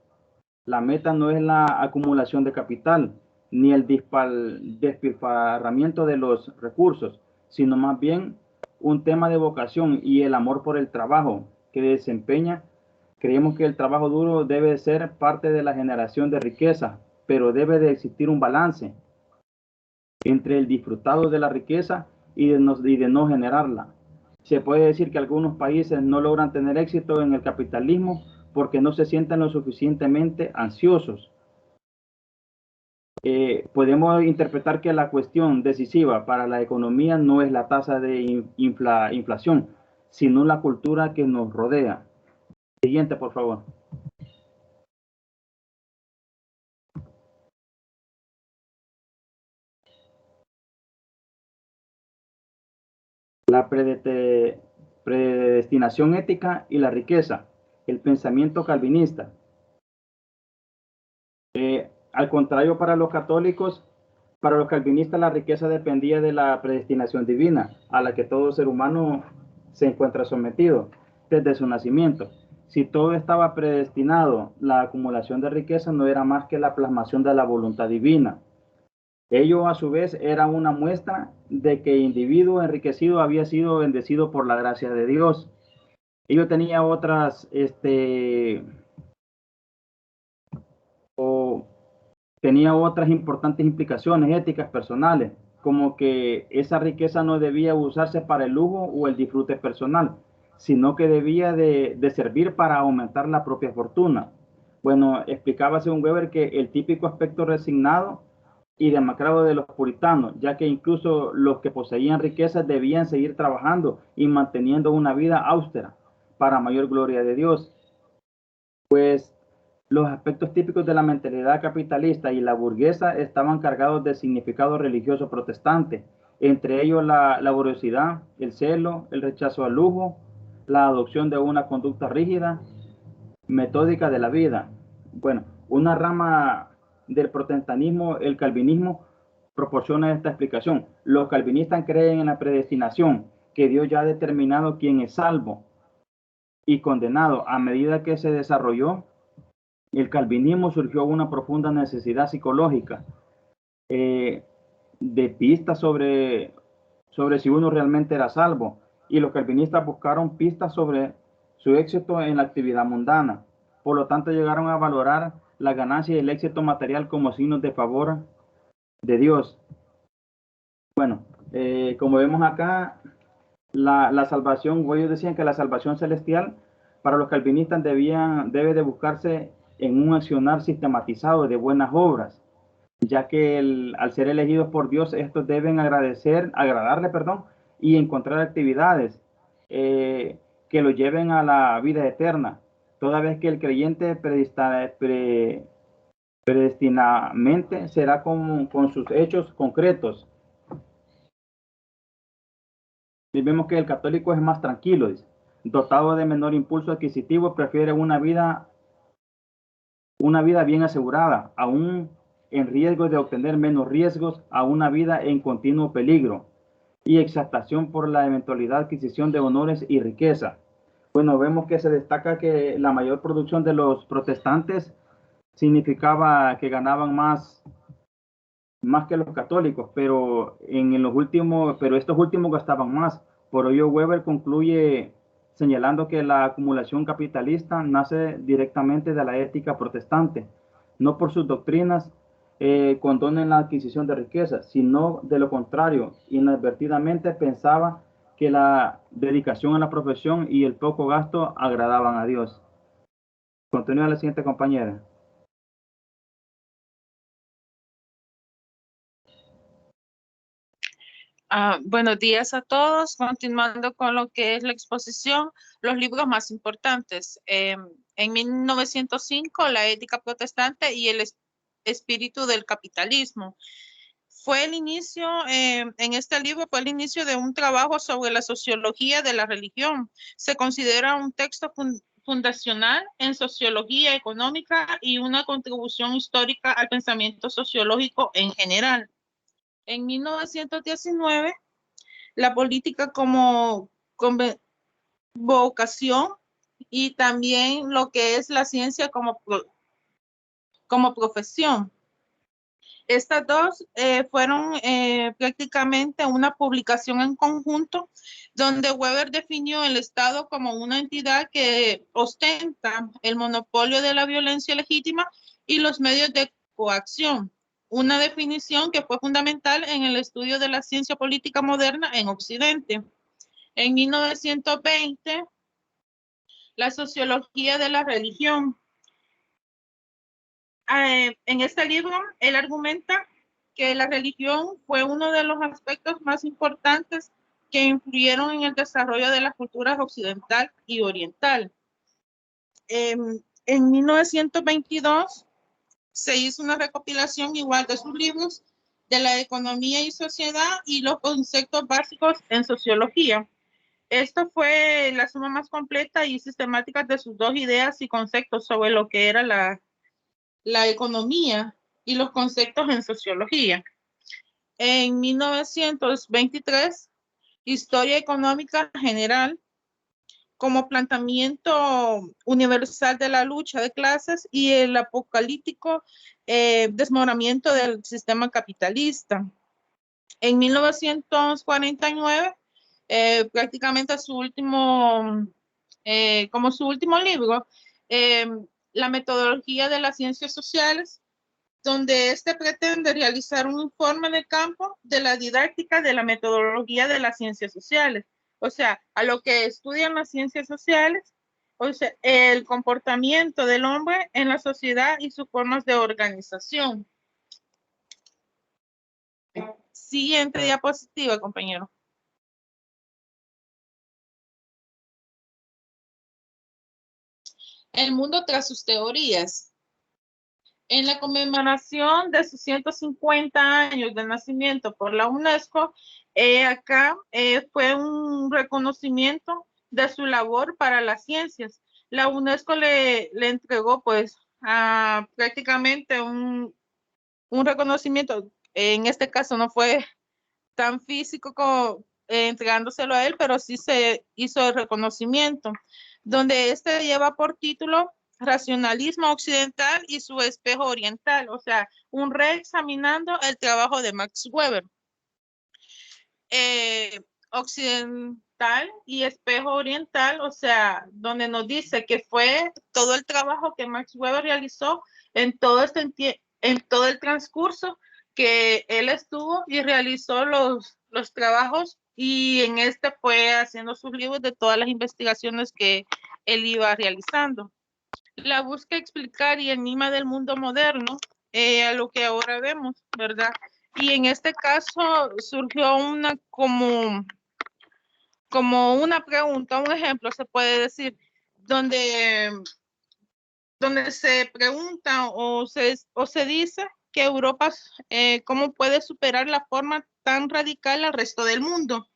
La meta no es la acumulación de capital, ni el despilfarramiento de los recursos, sino más bien un tema de vocación y el amor por el trabajo que desempeña. Creemos que el trabajo duro debe ser parte de la generación de riqueza, pero debe de existir un balance entre el disfrutado de la riqueza y de no generarla. Se puede decir que algunos países no logran tener éxito en el capitalismo porque no se sienten lo suficientemente ansiosos. Podemos interpretar que la cuestión decisiva para la economía no es la tasa de inflación, sino la cultura que nos rodea. Siguiente, por favor. La predestinación ética y la riqueza, el pensamiento calvinista. Al contrario, para los católicos, para los calvinistas, la riqueza dependía de la predestinación divina, a la que todo ser humano se encuentra sometido desde su nacimiento. Si todo estaba predestinado, la acumulación de riqueza no era más que la plasmación de la voluntad divina. Ello, a su vez, era una muestra de que el individuo enriquecido había sido bendecido por la gracia de Dios. Ello tenía otras, tenía otras importantes implicaciones éticas personales, como que esa riqueza no debía usarse para el lujo o el disfrute personal, sino que debía de servir para aumentar la propia fortuna. Bueno, explicaba según Weber que el típico aspecto resignado y demacrado de los puritanos, ya que incluso los que poseían riquezas debían seguir trabajando y manteniendo una vida austera para mayor gloria de Dios. Pues los aspectos típicos de la mentalidad capitalista y la burguesa estaban cargados de significado religioso protestante, entre ellos la laboriosidad, el celo, el rechazo al lujo, la adopción de una conducta rígida, metódica de la vida. Bueno, una rama del protestantismo, el calvinismo, proporciona esta explicación. Los calvinistas creen en la predestinación, que Dios ya ha determinado quién es salvo y condenado. A medida que se desarrolló el calvinismo, surgió una profunda necesidad psicológica de pistas sobre si uno realmente era salvo, y los calvinistas buscaron pistas sobre su éxito en la actividad mundana. Por lo tanto, llegaron a valorar la ganancia y el éxito material como signos de favor de Dios. Bueno, como vemos acá, la salvación, ellos decían que la salvación celestial para los calvinistas debe de buscarse en un accionar sistematizado de buenas obras, ya que al ser elegidos por Dios, estos deben agradarle, y encontrar actividades que lo lleven a la vida eterna, toda vez que el creyente predestinadamente será con sus hechos concretos. Y vemos que el católico es más tranquilo, dice, dotado de menor impulso adquisitivo, prefiere una vida bien asegurada, aún en riesgo de obtener menos riesgos, a una vida en continuo peligro y exaltación por la eventualidad adquisición de honores y riqueza. Bueno, vemos que se destaca que la mayor producción de los protestantes significaba que ganaban más que los católicos, pero estos últimos gastaban más. Por ello, Weber concluye señalando que la acumulación capitalista nace directamente de la ética protestante, no por sus doctrinas condonen la adquisición de riquezas, sino de lo contrario, inadvertidamente pensaba que la dedicación a la profesión y el poco gasto agradaban a Dios. Continúa la siguiente compañera. Buenos días a todos. Continuando con lo que es la exposición, los libros más importantes. En 1905, La ética protestante y el espíritu del capitalismo. Fue el inicio, en este libro fue el inicio de un trabajo sobre la sociología de la religión. Se considera un texto fundacional en sociología económica y una contribución histórica al pensamiento sociológico en general. En 1919, la política como vocación y también lo que es la ciencia como profesión. Estas dos fueron prácticamente una publicación en conjunto donde Weber definió el Estado como una entidad que ostenta el monopolio de la violencia legítima y los medios de coacción. Una definición que fue fundamental en el estudio de la ciencia política moderna en Occidente. En 1920, la sociología de la religión. En este libro, él argumenta que la religión fue uno de los aspectos más importantes que influyeron en el desarrollo de las culturas occidental y oriental. En 1922 se hizo una recopilación igual de sus libros de la economía y sociedad y los conceptos básicos en sociología. Esto fue la suma más completa y sistemática de sus dos ideas y conceptos sobre lo que era la economía y los conceptos en sociología. En 1923, Historia Económica General como planteamiento universal de la lucha de clases y el apocalíptico desmoronamiento del sistema capitalista. En 1949, prácticamente como su último libro, La metodología de las ciencias sociales, donde este pretende realizar un informe de campo de la didáctica de la metodología de las ciencias sociales. O sea, a lo que estudian las ciencias sociales, o sea, el comportamiento del hombre en la sociedad y sus formas de organización. Siguiente diapositiva, compañero. El mundo tras sus teorías. En la conmemoración de sus 150 años de nacimiento por la UNESCO, acá fue un reconocimiento de su labor para las ciencias. La UNESCO le entregó pues prácticamente un reconocimiento. En este caso no fue tan físico como entregándoselo a él, pero sí se hizo el reconocimiento, donde este lleva por título Racionalismo Occidental y su espejo oriental, o sea, un reexaminando el trabajo de Max Weber. Occidental y espejo oriental, o sea, donde nos dice que fue todo el trabajo que Max Weber realizó en todo el transcurso que él estuvo y realizó los trabajos, y en este fue haciendo sus libros de todas las investigaciones que él iba realizando. La busca explicar y enigma del mundo moderno a lo que ahora vemos, ¿verdad? Y en este caso surgió una como una pregunta, un ejemplo se puede decir, donde se pregunta o se dice que Europa, ¿cómo puede superar la forma tan radical al resto del mundo?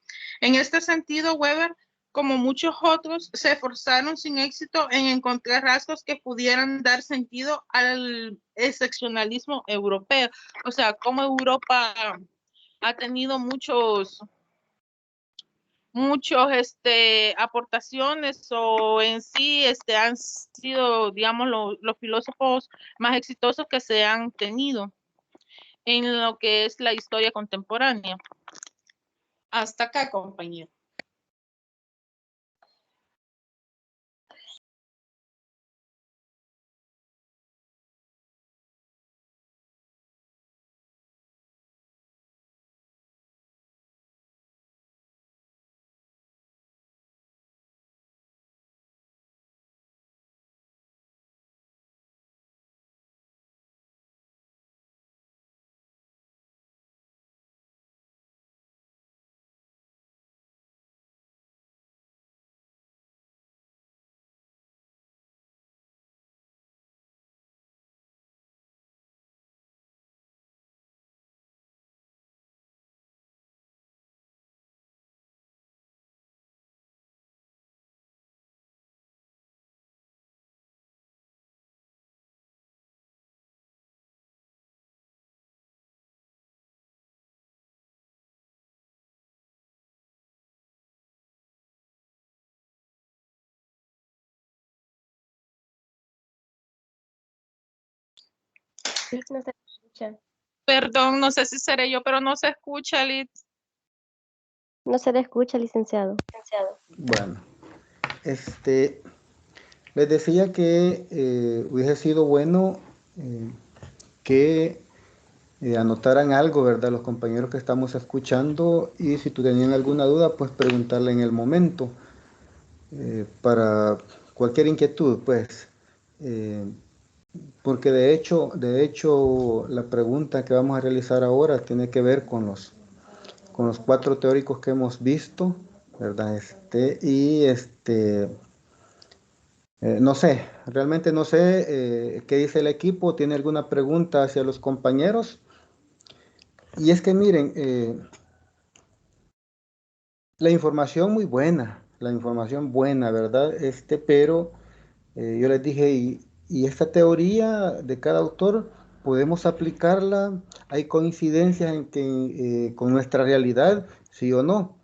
En este sentido, Weber, como muchos otros, se esforzaron sin éxito en encontrar rasgos que pudieran dar sentido al excepcionalismo europeo. O sea, cómo Europa ha tenido muchos aportaciones, o en sí han sido, digamos, los filósofos más exitosos que se han tenido en lo que es la historia contemporánea. Hasta acá, compañero. Sí, no se escucha. Perdón, no sé si seré yo, pero no se escucha, Liz. No se le escucha, licenciado. Bueno, les decía que hubiese sido bueno que anotaran algo, ¿verdad? Los compañeros que estamos escuchando, y si tú tenían alguna duda, pues preguntarle en el momento, para cualquier inquietud, pues. Porque de hecho, la pregunta que vamos a realizar ahora tiene que ver con los 4 teóricos que hemos visto, ¿verdad? No sé, realmente no sé qué dice el equipo. ¿Tiene alguna pregunta hacia los compañeros? Y es que miren, la información muy buena, la información buena, ¿verdad? Pero yo les dije, y esta teoría de cada autor podemos aplicarla. Hay coincidencias en que con nuestra realidad, sí o no,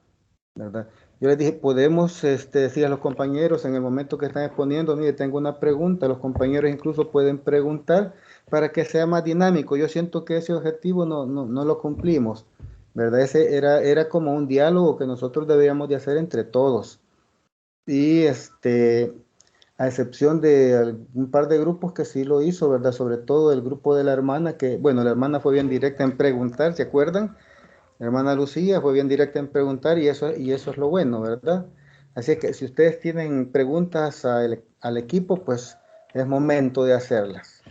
¿verdad? Yo les dije, podemos decir a los compañeros en el momento que están exponiendo, mire, tengo una pregunta. Los compañeros incluso pueden preguntar para que sea más dinámico. Yo siento que ese objetivo no lo cumplimos, ¿verdad? Ese era como un diálogo que nosotros deberíamos de hacer entre todos. Y a excepción de un par de grupos que sí lo hizo, ¿verdad? Sobre todo el grupo de la hermana, que, bueno, la hermana fue bien directa en preguntar, ¿se acuerdan? La hermana Lucía fue bien directa en preguntar, y eso es lo bueno, ¿verdad? Así que si ustedes tienen preguntas al equipo, pues es momento de hacerlas.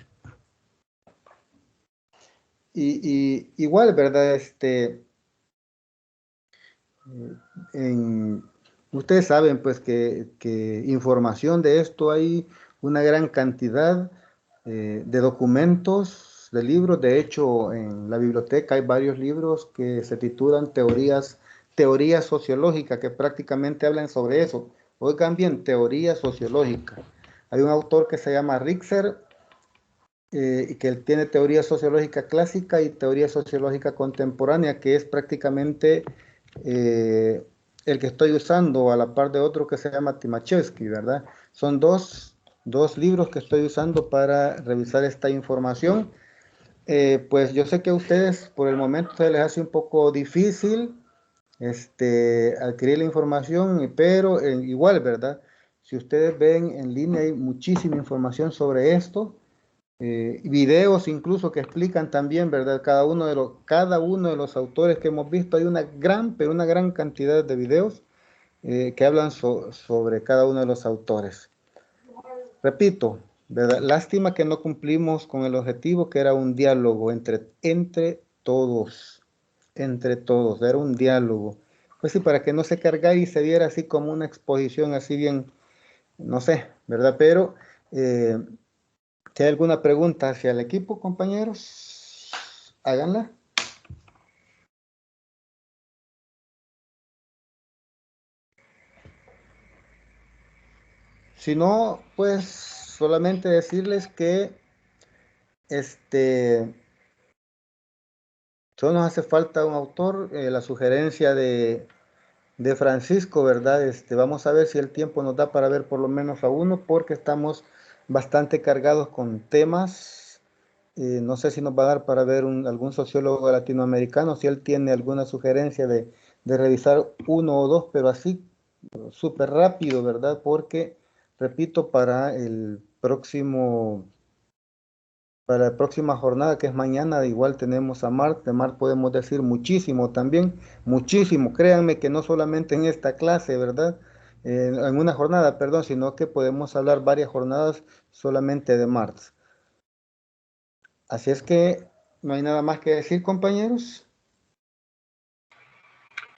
Y igual, ¿verdad? Ustedes saben pues que información de esto hay una gran cantidad de documentos, de libros. De hecho, en la biblioteca hay varios libros que se titulan teoría sociológica, que prácticamente hablan sobre eso. Oigan bien, teoría sociológica. Hay un autor que se llama Richter, y que él tiene teoría sociológica clásica y teoría sociológica contemporánea, que es prácticamente el que estoy usando a la par de otro que se llama Timachevsky, ¿verdad? Son dos libros que estoy usando para revisar esta información. Pues yo sé que a ustedes por el momento se les hace un poco difícil adquirir la información, pero igual, ¿verdad? Si ustedes ven en línea hay muchísima información sobre esto. videos incluso que explican también, ¿verdad? Cada uno de los autores que hemos visto, hay una gran cantidad de videos que hablan sobre cada uno de los autores. Repito, ¿verdad? Lástima que no cumplimos con el objetivo, que era un diálogo entre todos, era un diálogo. Pues sí, para que no se cargara y se viera así como una exposición así bien, no sé, ¿verdad? Pero, si hay alguna pregunta hacia el equipo, compañeros, háganla. Si no, pues solamente decirles que solo nos hace falta un autor, la sugerencia de Francisco, ¿verdad? Vamos a ver si el tiempo nos da para ver por lo menos a uno, porque estamos bastante cargados con temas. No sé si nos va a dar para ver algún sociólogo latinoamericano, si él tiene alguna sugerencia de revisar uno o dos, pero así súper rápido, ¿verdad? Porque, repito, para la próxima jornada, que es mañana, igual tenemos a Mart. De Mart podemos decir muchísimo también, muchísimo. Créanme que no solamente en esta clase, ¿verdad? En una jornada, perdón, sino que podemos hablar varias jornadas solamente de Mart. Así es que no hay nada más que decir, compañeros.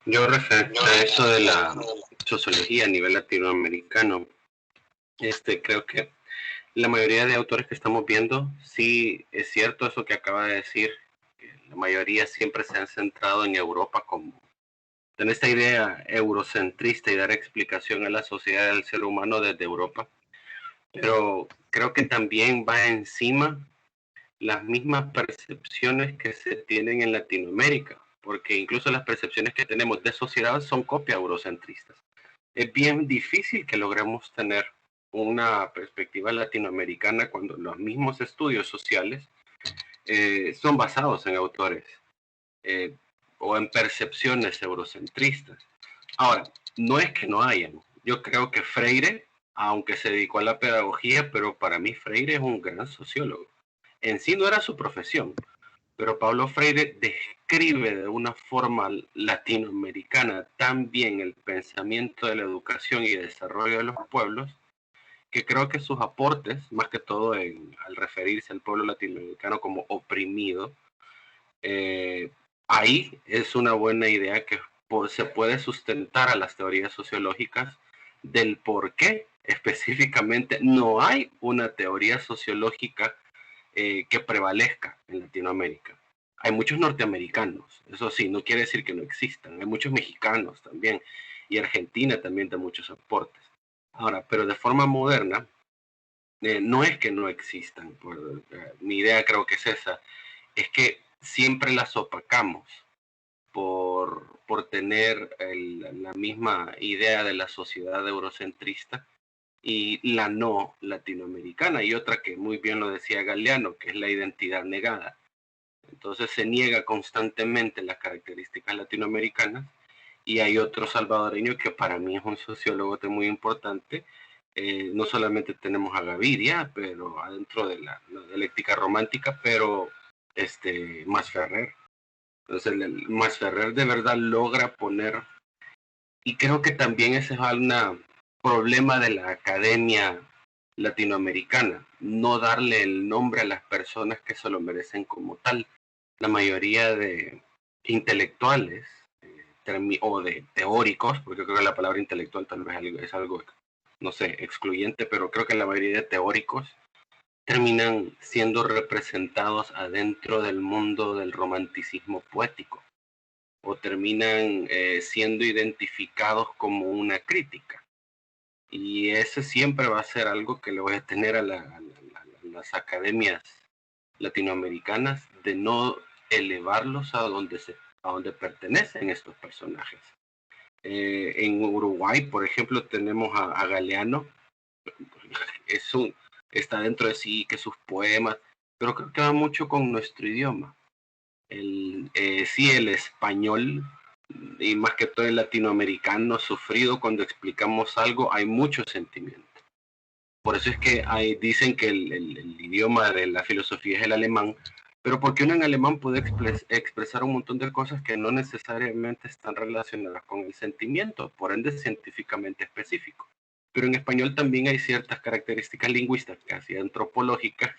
Yo respecto a eso de la sociología a nivel latinoamericano, creo que la mayoría de autores que estamos viendo, sí es cierto eso que acaba de decir, que la mayoría siempre se han centrado en Europa como en esta idea eurocentrista y dar explicación a la sociedad del ser humano desde Europa, pero creo que también va encima las mismas percepciones que se tienen en Latinoamérica, porque incluso las percepciones que tenemos de sociedad son copia eurocentristas. Es bien difícil que logremos tener una perspectiva latinoamericana cuando los mismos estudios sociales son basados en autores o en percepciones eurocentristas. Ahora, no es que no hayan. Yo creo que Freire, aunque se dedicó a la pedagogía, pero para mí Freire es un gran sociólogo. En sí no era su profesión, pero Paulo Freire describe de una forma latinoamericana tan bien el pensamiento de la educación y desarrollo de los pueblos, que creo que sus aportes, más que todo al referirse al pueblo latinoamericano como oprimido, ahí es una buena idea que se puede sustentar a las teorías sociológicas del por qué específicamente no hay una teoría sociológica que prevalezca en Latinoamérica. Hay muchos norteamericanos, eso sí, no quiere decir que no existan, hay muchos mexicanos también, y Argentina también da muchos aportes. Ahora, pero de forma moderna, no es que no existan, mi idea creo que es esa, es que siempre las opacamos por tener la misma idea de la sociedad eurocentrista y la no latinoamericana, y otra que muy bien lo decía Galeano, que es la identidad negada. Entonces se niega constantemente las características latinoamericanas, y hay otro salvadoreño que para mí es un sociólogo muy importante. No solamente tenemos a Gaviria, pero adentro de la dialéctica romántica, pero Masferrer. Entonces Masferrer de verdad logra poner, y creo que también ese es un problema de la academia latinoamericana, no darle el nombre a las personas que se lo merecen como tal. La mayoría de intelectuales o de teóricos, porque creo que la palabra intelectual tal vez es algo, no sé, excluyente, pero creo que la mayoría de teóricos terminan siendo representados adentro del mundo del romanticismo poético, o terminan siendo identificados como una crítica. Y ese siempre va a ser algo que le voy a tener a las academias latinoamericanas, de no elevarlos a donde pertenecen estos personajes. En Uruguay, por ejemplo, tenemos a Galeano. Está dentro de sí, que sus poemas, pero creo que va mucho con nuestro idioma. El español, y más que todo el latinoamericano sufrido, cuando explicamos algo hay mucho sentimiento. Por eso es que dicen que el idioma de la filosofía es el alemán, pero porque uno en alemán puede expresar un montón de cosas que no necesariamente están relacionadas con el sentimiento, por ende científicamente específico. Pero en español también hay ciertas características lingüísticas y antropológicas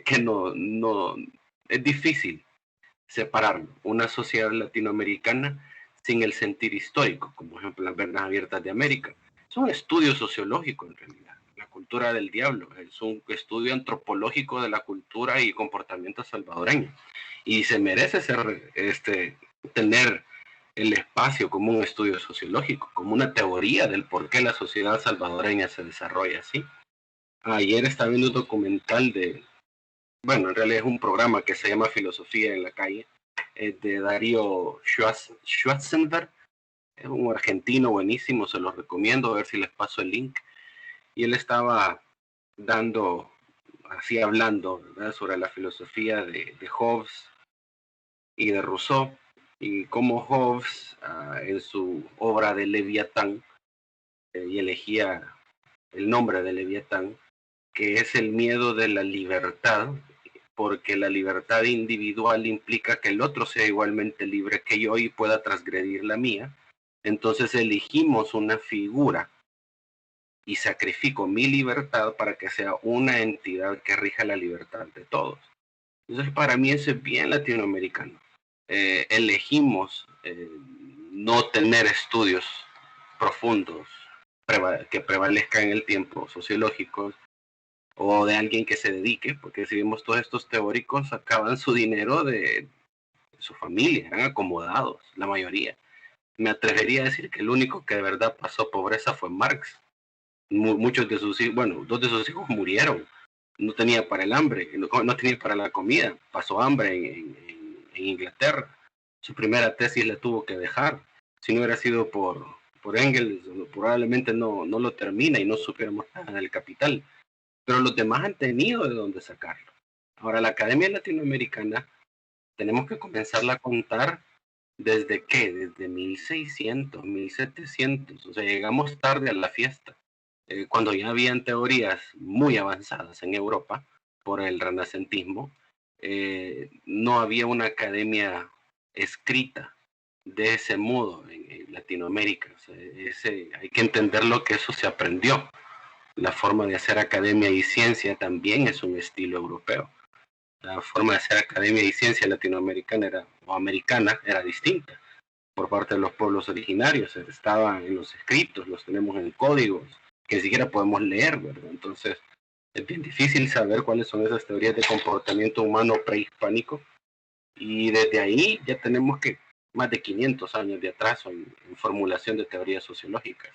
que no es difícil separarlo. Una sociedad latinoamericana sin el sentir histórico, como por ejemplo las Venas Abiertas de América. Es un estudio sociológico en realidad. La cultura del diablo es un estudio antropológico de la cultura y comportamiento salvadoreño. Y se merece tener el espacio como un estudio sociológico, como una teoría del por qué la sociedad salvadoreña se desarrolla así. Ayer estaba viendo un documental bueno, en realidad es un programa que se llama Filosofía en la Calle, de Darío Schwarzenberg. Es un argentino buenísimo, se los recomiendo, a ver si les paso el link. Y él estaba hablando, ¿verdad?, sobre la filosofía de Hobbes y de Rousseau, y cómo Hobbes, en su obra de Leviatán, y elegía el nombre de Leviatán, que es el miedo de la libertad, porque la libertad individual implica que el otro sea igualmente libre que yo y pueda transgredir la mía. Entonces elegimos una figura y sacrifico mi libertad para que sea una entidad que rija la libertad de todos. Entonces para mí eso es bien latinoamericano. Elegimos no tener estudios profundos que prevalezcan en el tiempo, sociológicos, o de alguien que se dedique, porque si vemos todos estos teóricos sacaban su dinero de su familia, eran acomodados, la mayoría. Me atrevería a decir que el único que de verdad pasó pobreza fue Marx. Muchos de sus hijos, bueno, 2 de sus hijos murieron, no tenía para el hambre, no tenía para la comida, pasó hambre en Inglaterra. Su primera tesis la tuvo que dejar. Si no hubiera sido por Engels, probablemente no lo termina y no supiéramos nada del Capital. Pero los demás han tenido de dónde sacarlo. Ahora, la Academia Latinoamericana tenemos que comenzarla a contar desde 1600, 1700, o sea, llegamos tarde a la fiesta, cuando ya habían teorías muy avanzadas en Europa por el renacentismo. No había una academia escrita de ese modo en Latinoamérica. O sea, hay que entender lo que eso se aprendió. La forma de hacer academia y ciencia también es un estilo europeo. La forma de hacer academia y ciencia latinoamericana americana era distinta por parte de los pueblos originarios. Estaban en los escritos, los tenemos en códigos que ni siquiera podemos leer, ¿verdad? Entonces es bien difícil saber cuáles son esas teorías de comportamiento humano prehispánico, y desde ahí ya tenemos que más de 500 años de atraso en formulación de teorías sociológicas.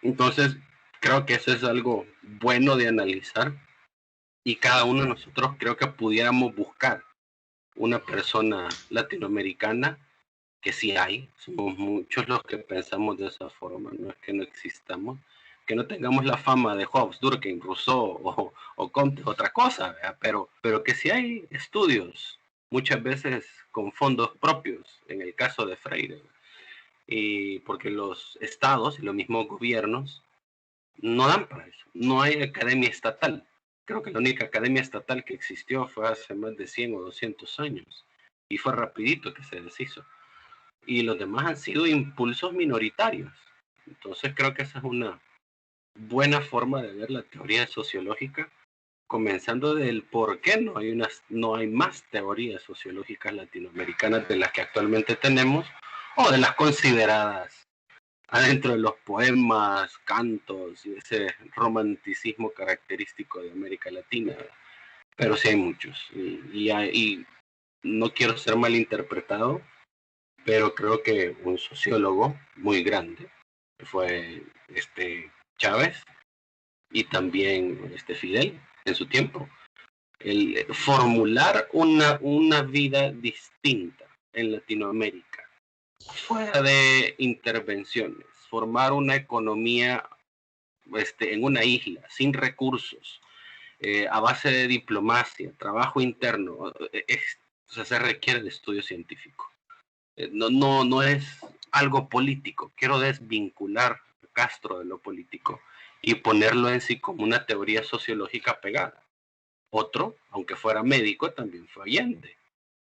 Entonces creo que eso es algo bueno de analizar, y cada uno de nosotros creo que pudiéramos buscar una persona latinoamericana, que sí hay, somos muchos los que pensamos de esa forma, no es que no existamos, que no tengamos la fama de Hobbes, Durkheim, Rousseau o Comte, otra cosa, ¿verdad? Pero que sí hay estudios, muchas veces con fondos propios, en el caso de Freire, y porque los estados y los mismos gobiernos no dan para eso. No hay academia estatal. Creo que la única academia estatal que existió fue hace más de 100 o 200 años. Y fue rapidito que se deshizo. Y los demás han sido impulsos minoritarios. Entonces creo que esa es una buena forma de ver la teoría sociológica, comenzando del por qué no hay más teorías sociológicas latinoamericanas de las que actualmente tenemos, o de las consideradas adentro de los poemas, cantos y ese romanticismo característico de América Latina. Pero sí hay muchos, y no quiero ser malinterpretado, pero creo que un sociólogo muy grande fue Chávez, y también Fidel en su tiempo. El formular una vida distinta en Latinoamérica, fuera de intervenciones, formar una economía en una isla, sin recursos, a base de diplomacia, trabajo interno, o sea, se requiere de estudio científico. No es algo político. Quiero desvincular a Castro de lo político y ponerlo en sí como una teoría sociológica pegada. Otro, aunque fuera médico, también fue Allende.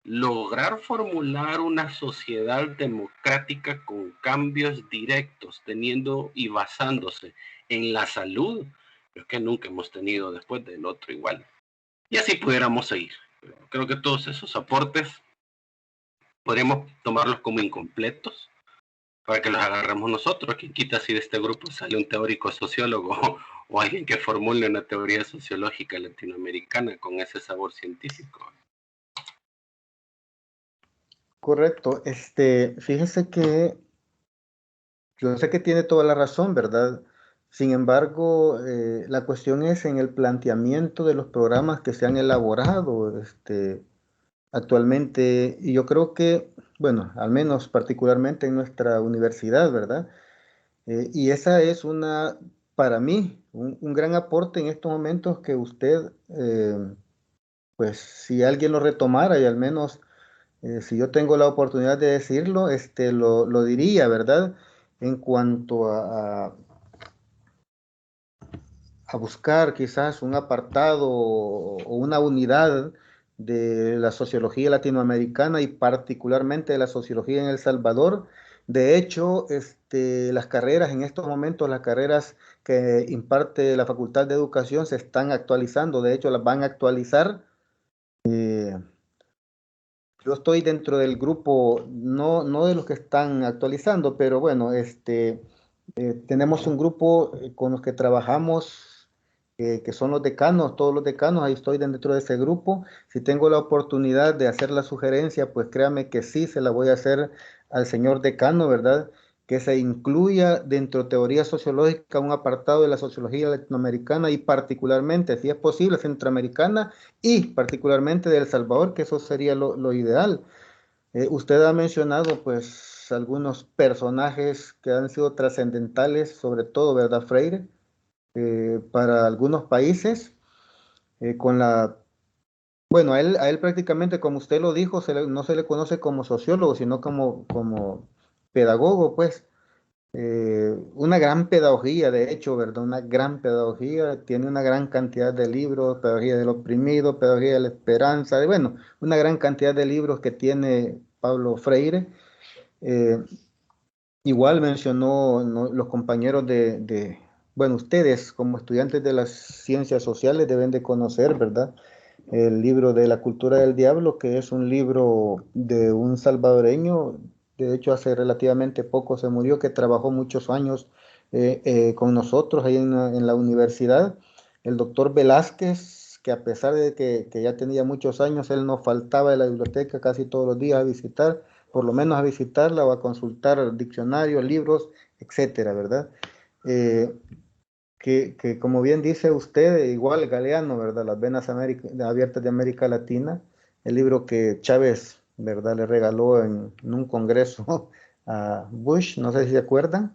Lograr formular una sociedad democrática con cambios directos, teniendo y basándose en la salud, creo que nunca hemos tenido después del otro igual. Y así pudiéramos seguir. Creo que todos esos aportes podríamos tomarlos como incompletos para que los agarremos nosotros. ¿Quién quita si de este grupo sale un teórico sociólogo o alguien que formule una teoría sociológica latinoamericana con ese sabor científico? Correcto. Fíjese que yo sé que tiene toda la razón, ¿verdad? Sin embargo, la cuestión es en el planteamiento de los programas que se han elaborado, actualmente, y yo creo que, bueno, al menos particularmente en nuestra universidad, ¿verdad? Y esa es para mí, un gran aporte en estos momentos que usted, pues si alguien lo retomara y al menos si yo tengo la oportunidad de decirlo, lo diría, ¿verdad? En cuanto a buscar quizás un apartado o una unidad de la sociología latinoamericana y particularmente de la sociología en El Salvador. De hecho, las carreras en estos momentos, las carreras que imparte la Facultad de Educación se están actualizando, de hecho las van a actualizar. Yo estoy dentro del grupo, no de los que están actualizando, pero bueno, tenemos un grupo con los que trabajamos, que son los decanos, todos los decanos, ahí estoy dentro de ese grupo. Si tengo la oportunidad de hacer la sugerencia, pues créame que sí, se la voy a hacer al señor decano, ¿verdad? Que se incluya dentro de teoría sociológica un apartado de la sociología latinoamericana y particularmente, si es posible, centroamericana y particularmente de El Salvador, que eso sería lo ideal. Usted ha mencionado pues algunos personajes que han sido trascendentales, sobre todo, ¿verdad, Freire? Para algunos países, con la... Bueno, a él prácticamente, como usted lo dijo, no se le conoce como sociólogo, sino como pedagogo, pues. Una gran pedagogía, de hecho, ¿verdad? Una gran pedagogía, tiene una gran cantidad de libros, pedagogía del oprimido, pedagogía de la esperanza, y bueno, una gran cantidad de libros que tiene Pablo Freire. Eh, Igual mencionó, ¿no?, los compañeros bueno, ustedes como estudiantes de las ciencias sociales deben de conocer, ¿verdad? El libro de La cultura del diablo, que es un libro de un salvadoreño, de hecho hace relativamente poco se murió, que trabajó muchos años con nosotros ahí en la universidad, el doctor Velázquez, que a pesar de que ya tenía muchos años, él no faltaba de la biblioteca casi todos los días a visitar, por lo menos a visitarla o a consultar diccionarios, libros, etcétera, ¿verdad? Eh, que como bien dice usted, igual Galeano, ¿verdad? Las venas abiertas de América Latina, el libro que Chávez, ¿verdad?, le regaló en un congreso a Bush, no sé si se acuerdan.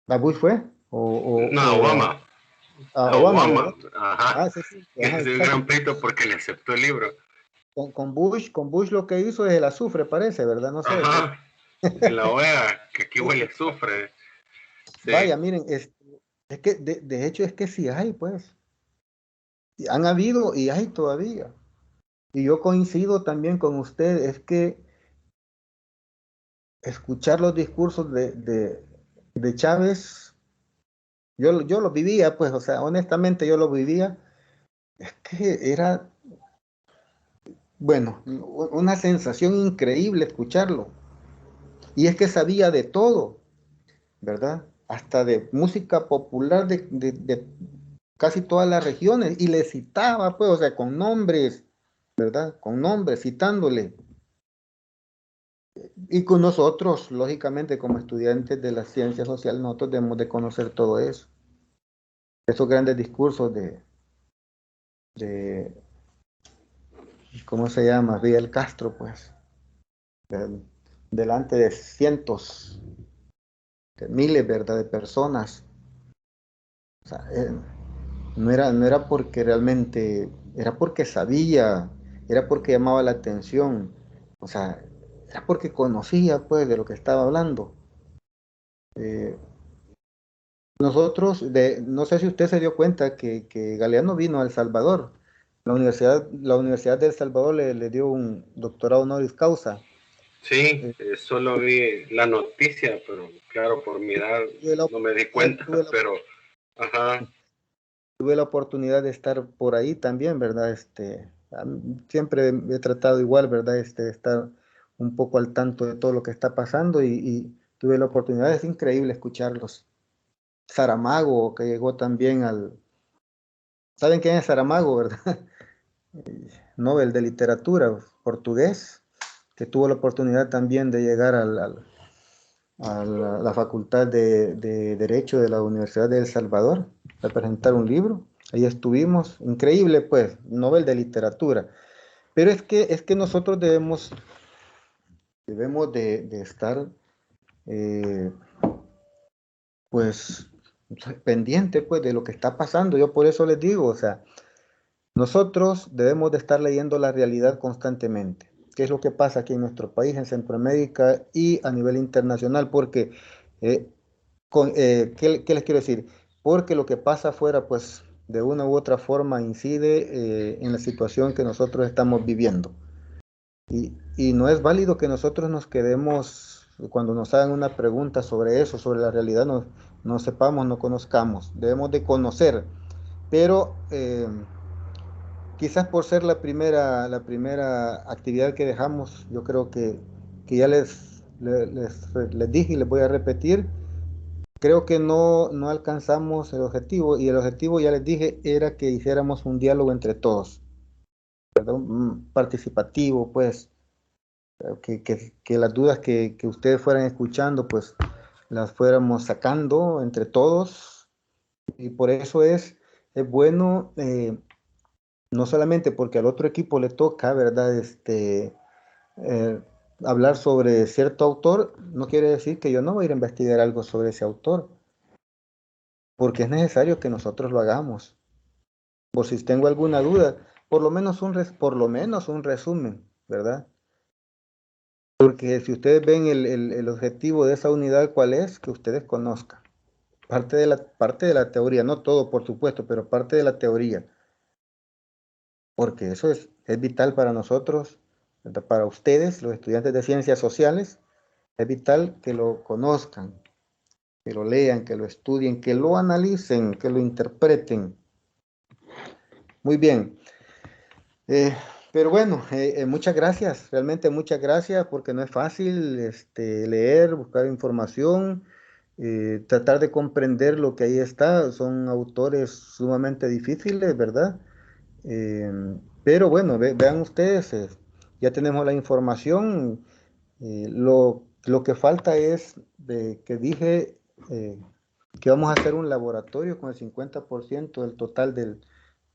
¿A Bush fue? No, Obama. A Obama, Obama, ¿verdad? ajá. Ah, sí, sí, Que ajá, es un exacto. gran pleito porque le aceptó el libro. Con Bush lo que hizo es el azufre, parece, ¿verdad? No sé. Ajá. En la OEA, que aquí Sí, huele sí. a azufre. Sí. Vaya, miren, es que de hecho es que sí hay, pues. Y han habido y hay todavía. Y yo coincido también con usted, es que escuchar los discursos de Chávez, yo lo vivía, pues, o sea, honestamente yo lo vivía, es que era, bueno, una sensación increíble escucharlo. Y es que sabía de todo, ¿verdad? Hasta de música popular de casi todas las regiones, y le citaba, pues, o sea, con nombres, ¿verdad? Con nombres, citándole. Y con nosotros, lógicamente, como estudiantes de las ciencias sociales, nosotros debemos de conocer todo eso. Esos grandes discursos de ¿cómo se llama? Fidel Castro, pues, delante de cientos, de miles, ¿verdad?, de personas. O sea, no era porque realmente, era porque sabía, era porque llamaba la atención, o sea, era porque conocía, pues, de lo que estaba hablando. nosotros, no sé si usted se dio cuenta que Galeano vino a El Salvador. La Universidad de El Salvador le dio un doctorado honoris causa. Sí, solo vi la noticia, pero claro, por mi edad no me di cuenta, pero ajá. Tuve la oportunidad de estar por ahí también, ¿verdad? Siempre he tratado igual, ¿verdad? De estar un poco al tanto de todo lo que está pasando y tuve la oportunidad, es increíble escucharlos. Saramago, que llegó también ¿saben quién es Saramago, verdad? Nobel de literatura portugués, que tuvo la oportunidad también de llegar a la Facultad de Derecho de la Universidad de El Salvador a presentar un libro. Ahí estuvimos, increíble pues, Nobel de literatura. Pero es que nosotros debemos de estar pues pendiente pues de lo que está pasando. Yo por eso les digo, o sea, nosotros debemos de estar leyendo la realidad constantemente. ¿Qué es lo que pasa aquí en nuestro país, en Centroamérica y a nivel internacional? Porque, ¿qué les quiero decir? Porque lo que pasa afuera, pues, de una u otra forma incide en la situación que nosotros estamos viviendo. Y no es válido que nosotros nos quedemos, cuando nos hagan una pregunta sobre eso, sobre la realidad, no sepamos, no conozcamos. Debemos de conocer, pero quizás por ser la primera actividad que dejamos, yo creo que ya les dije y les voy a repetir, creo que no alcanzamos el objetivo, y el objetivo, ya les dije, era que hiciéramos un diálogo entre todos, ¿verdad? Participativo, pues, que las dudas que ustedes fueran escuchando, pues, las fuéramos sacando entre todos, y por eso es bueno, no solamente porque al otro equipo le toca, ¿verdad? Eh, hablar sobre cierto autor, no quiere decir que yo no voy a ir a investigar algo sobre ese autor, porque es necesario que nosotros lo hagamos. Por si tengo alguna duda, por lo menos por lo menos un resumen, ¿verdad? Porque si ustedes ven el objetivo de esa unidad, ¿cuál es? Que ustedes conozcan. Parte de la teoría, no todo, por supuesto, pero parte de la teoría. Porque eso es vital para nosotros, ¿verdad? Para ustedes, los estudiantes de ciencias sociales, es vital que lo conozcan, que lo lean, que lo estudien, que lo analicen, que lo interpreten. Muy bien. Pero bueno, muchas gracias, realmente muchas gracias, porque no es fácil leer, buscar información, tratar de comprender lo que ahí está. Son autores sumamente difíciles, ¿verdad? Pero bueno, vean ustedes, ya tenemos la información. Lo que falta es que dije que vamos a hacer un laboratorio con el 50% del total del,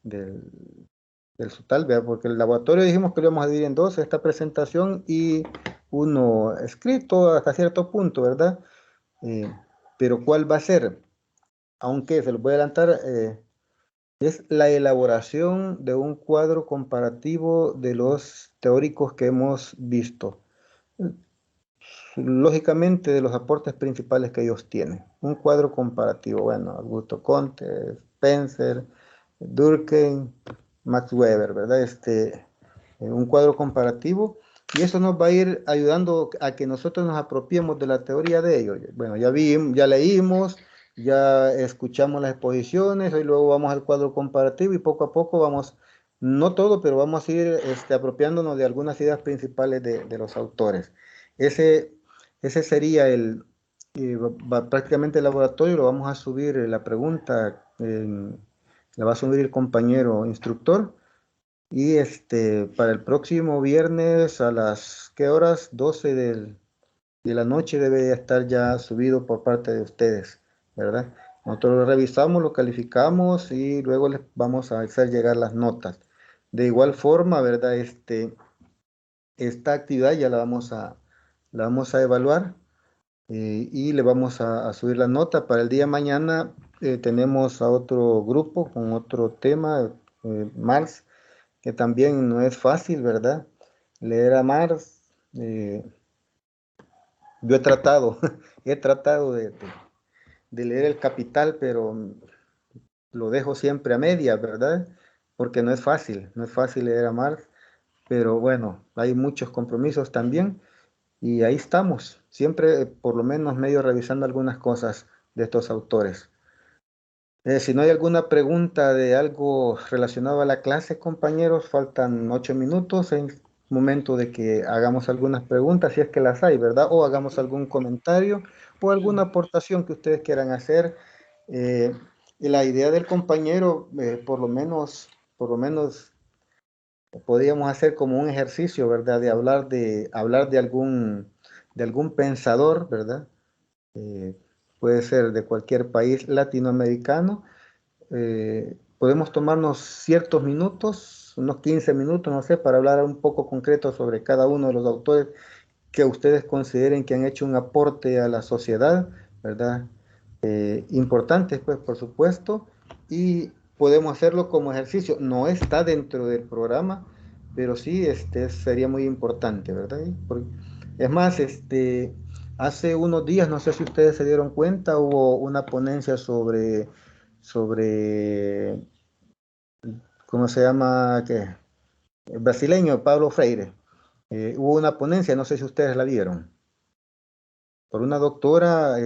del total, ¿verdad? Porque el laboratorio dijimos que lo íbamos a dividir en dos, esta presentación y uno escrito hasta cierto punto, ¿verdad? Pero ¿cuál va a ser? Aunque se los voy a adelantar, es la elaboración de un cuadro comparativo de los teóricos que hemos visto. Lógicamente, de los aportes principales que ellos tienen. Un cuadro comparativo, bueno, Augusto Comte, Spencer, Durkheim, Max Weber, ¿verdad? Un cuadro comparativo, y eso nos va a ir ayudando a que nosotros nos apropiemos de la teoría de ellos. Bueno, ya vimos, ya leímos, ya escuchamos las exposiciones, y luego vamos al cuadro comparativo y poco a poco vamos, no todo, pero vamos a ir apropiándonos de algunas ideas principales de los autores. Ese sería prácticamente el laboratorio. Lo vamos a subir, la pregunta la va a subir el compañero instructor, y para el próximo viernes a las, ¿qué horas? 12 de la noche debe ya estar ya subido por parte de ustedes, ¿verdad? Nosotros lo revisamos, lo calificamos y luego les vamos a hacer llegar las notas. De igual forma, ¿verdad? Esta actividad ya la vamos a evaluar, y le vamos a subir la nota. Para el día de mañana tenemos a otro grupo con otro tema, Marx, que también no es fácil, ¿verdad? Leer a Marx, yo he tratado, he tratado leer El Capital, pero lo dejo siempre a medias, ¿verdad? Porque no es fácil leer a Marx, pero bueno, hay muchos compromisos también y ahí estamos, siempre por lo menos medio revisando algunas cosas de estos autores. Si no hay alguna pregunta de algo relacionado a la clase, compañeros, faltan 8 minutos, es momento de que hagamos algunas preguntas, si es que las hay, ¿verdad? O hagamos algún comentario o alguna aportación que ustedes quieran hacer. Y la idea del compañero, por lo menos podríamos hacer como un ejercicio, ¿verdad? De hablar de algún pensador, ¿verdad? Puede ser de cualquier país latinoamericano. Podemos tomarnos ciertos minutos, unos 15 minutos, no sé, para hablar un poco concreto sobre cada uno de los autores que ustedes consideren que han hecho un aporte a la sociedad, ¿verdad? Importantes, pues, por supuesto, y podemos hacerlo como ejercicio. No está dentro del programa, pero sí sería muy importante, ¿verdad? Es más, hace unos días, no sé si ustedes se dieron cuenta, hubo una ponencia sobre ¿cómo se llama? ¿Qué? El brasileño, Pablo Freire. Hubo una ponencia, no sé si ustedes la vieron, por una doctora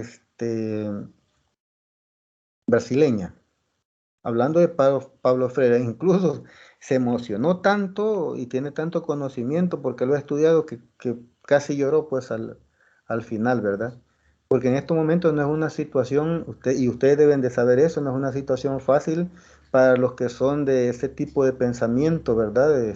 brasileña, hablando de Pablo Freire. Incluso se emocionó tanto y tiene tanto conocimiento porque lo ha estudiado que casi lloró pues al final, ¿verdad? Porque en estos momentos no es una situación, y ustedes deben de saber eso, no es una situación fácil para los que son de ese tipo de pensamiento, ¿verdad?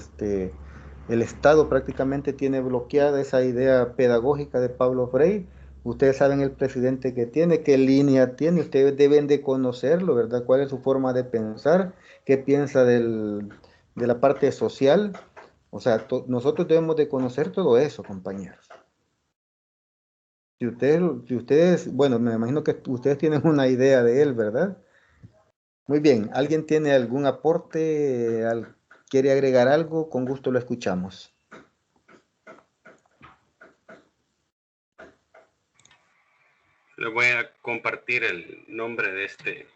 El Estado prácticamente tiene bloqueada esa idea pedagógica de Pablo Freire. Ustedes saben el presidente que tiene, qué línea tiene, ustedes deben de conocerlo, ¿verdad? ¿Cuál es su forma de pensar? ¿Qué piensa de la parte social? O sea, nosotros debemos de conocer todo eso, compañeros. Si ustedes, bueno, me imagino que ustedes tienen una idea de él, ¿verdad? Muy bien, ¿alguien tiene algún aporte? ¿Quiere agregar algo? Con gusto lo escuchamos. Le voy a compartir el nombre de este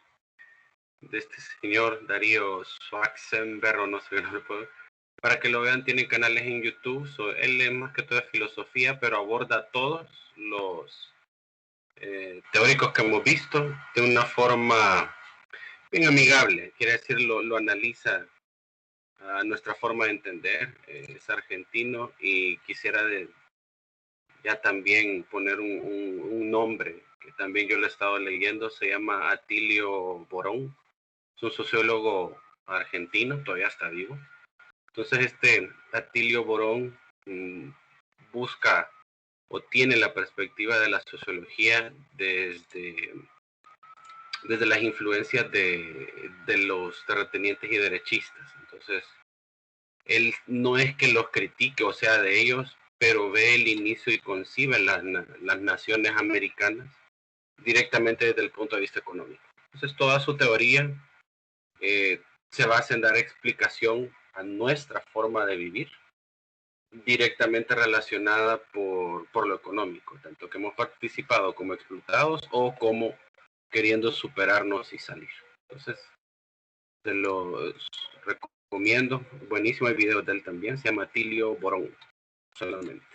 señor Darío Schwarzenberg, no sé, no lo puedo, para que lo vean. Tiene canales en YouTube. Él es más que todo de filosofía, pero aborda todos los teóricos que hemos visto de una forma bien amigable. Quiere decir, lo analiza a nuestra forma de entender. Es argentino y quisiera ya también poner un nombre que también yo lo he estado leyendo. Se llama Atilio Borón. Es un sociólogo argentino, todavía está vivo. Entonces Atilio Borón busca o tiene la perspectiva de la sociología desde las influencias de los terratenientes y derechistas. Entonces, él no es que los critique o sea de ellos, pero ve el inicio y concibe las naciones americanas directamente desde el punto de vista económico. Entonces, toda su teoría se basa en dar explicación a nuestra forma de vivir, directamente relacionada por lo económico, tanto que hemos participado como explotados o como queriendo superarnos y salir. Entonces, se los recomiendo. Buenísimo el video de él también. Se llama Atilio Borón, solamente.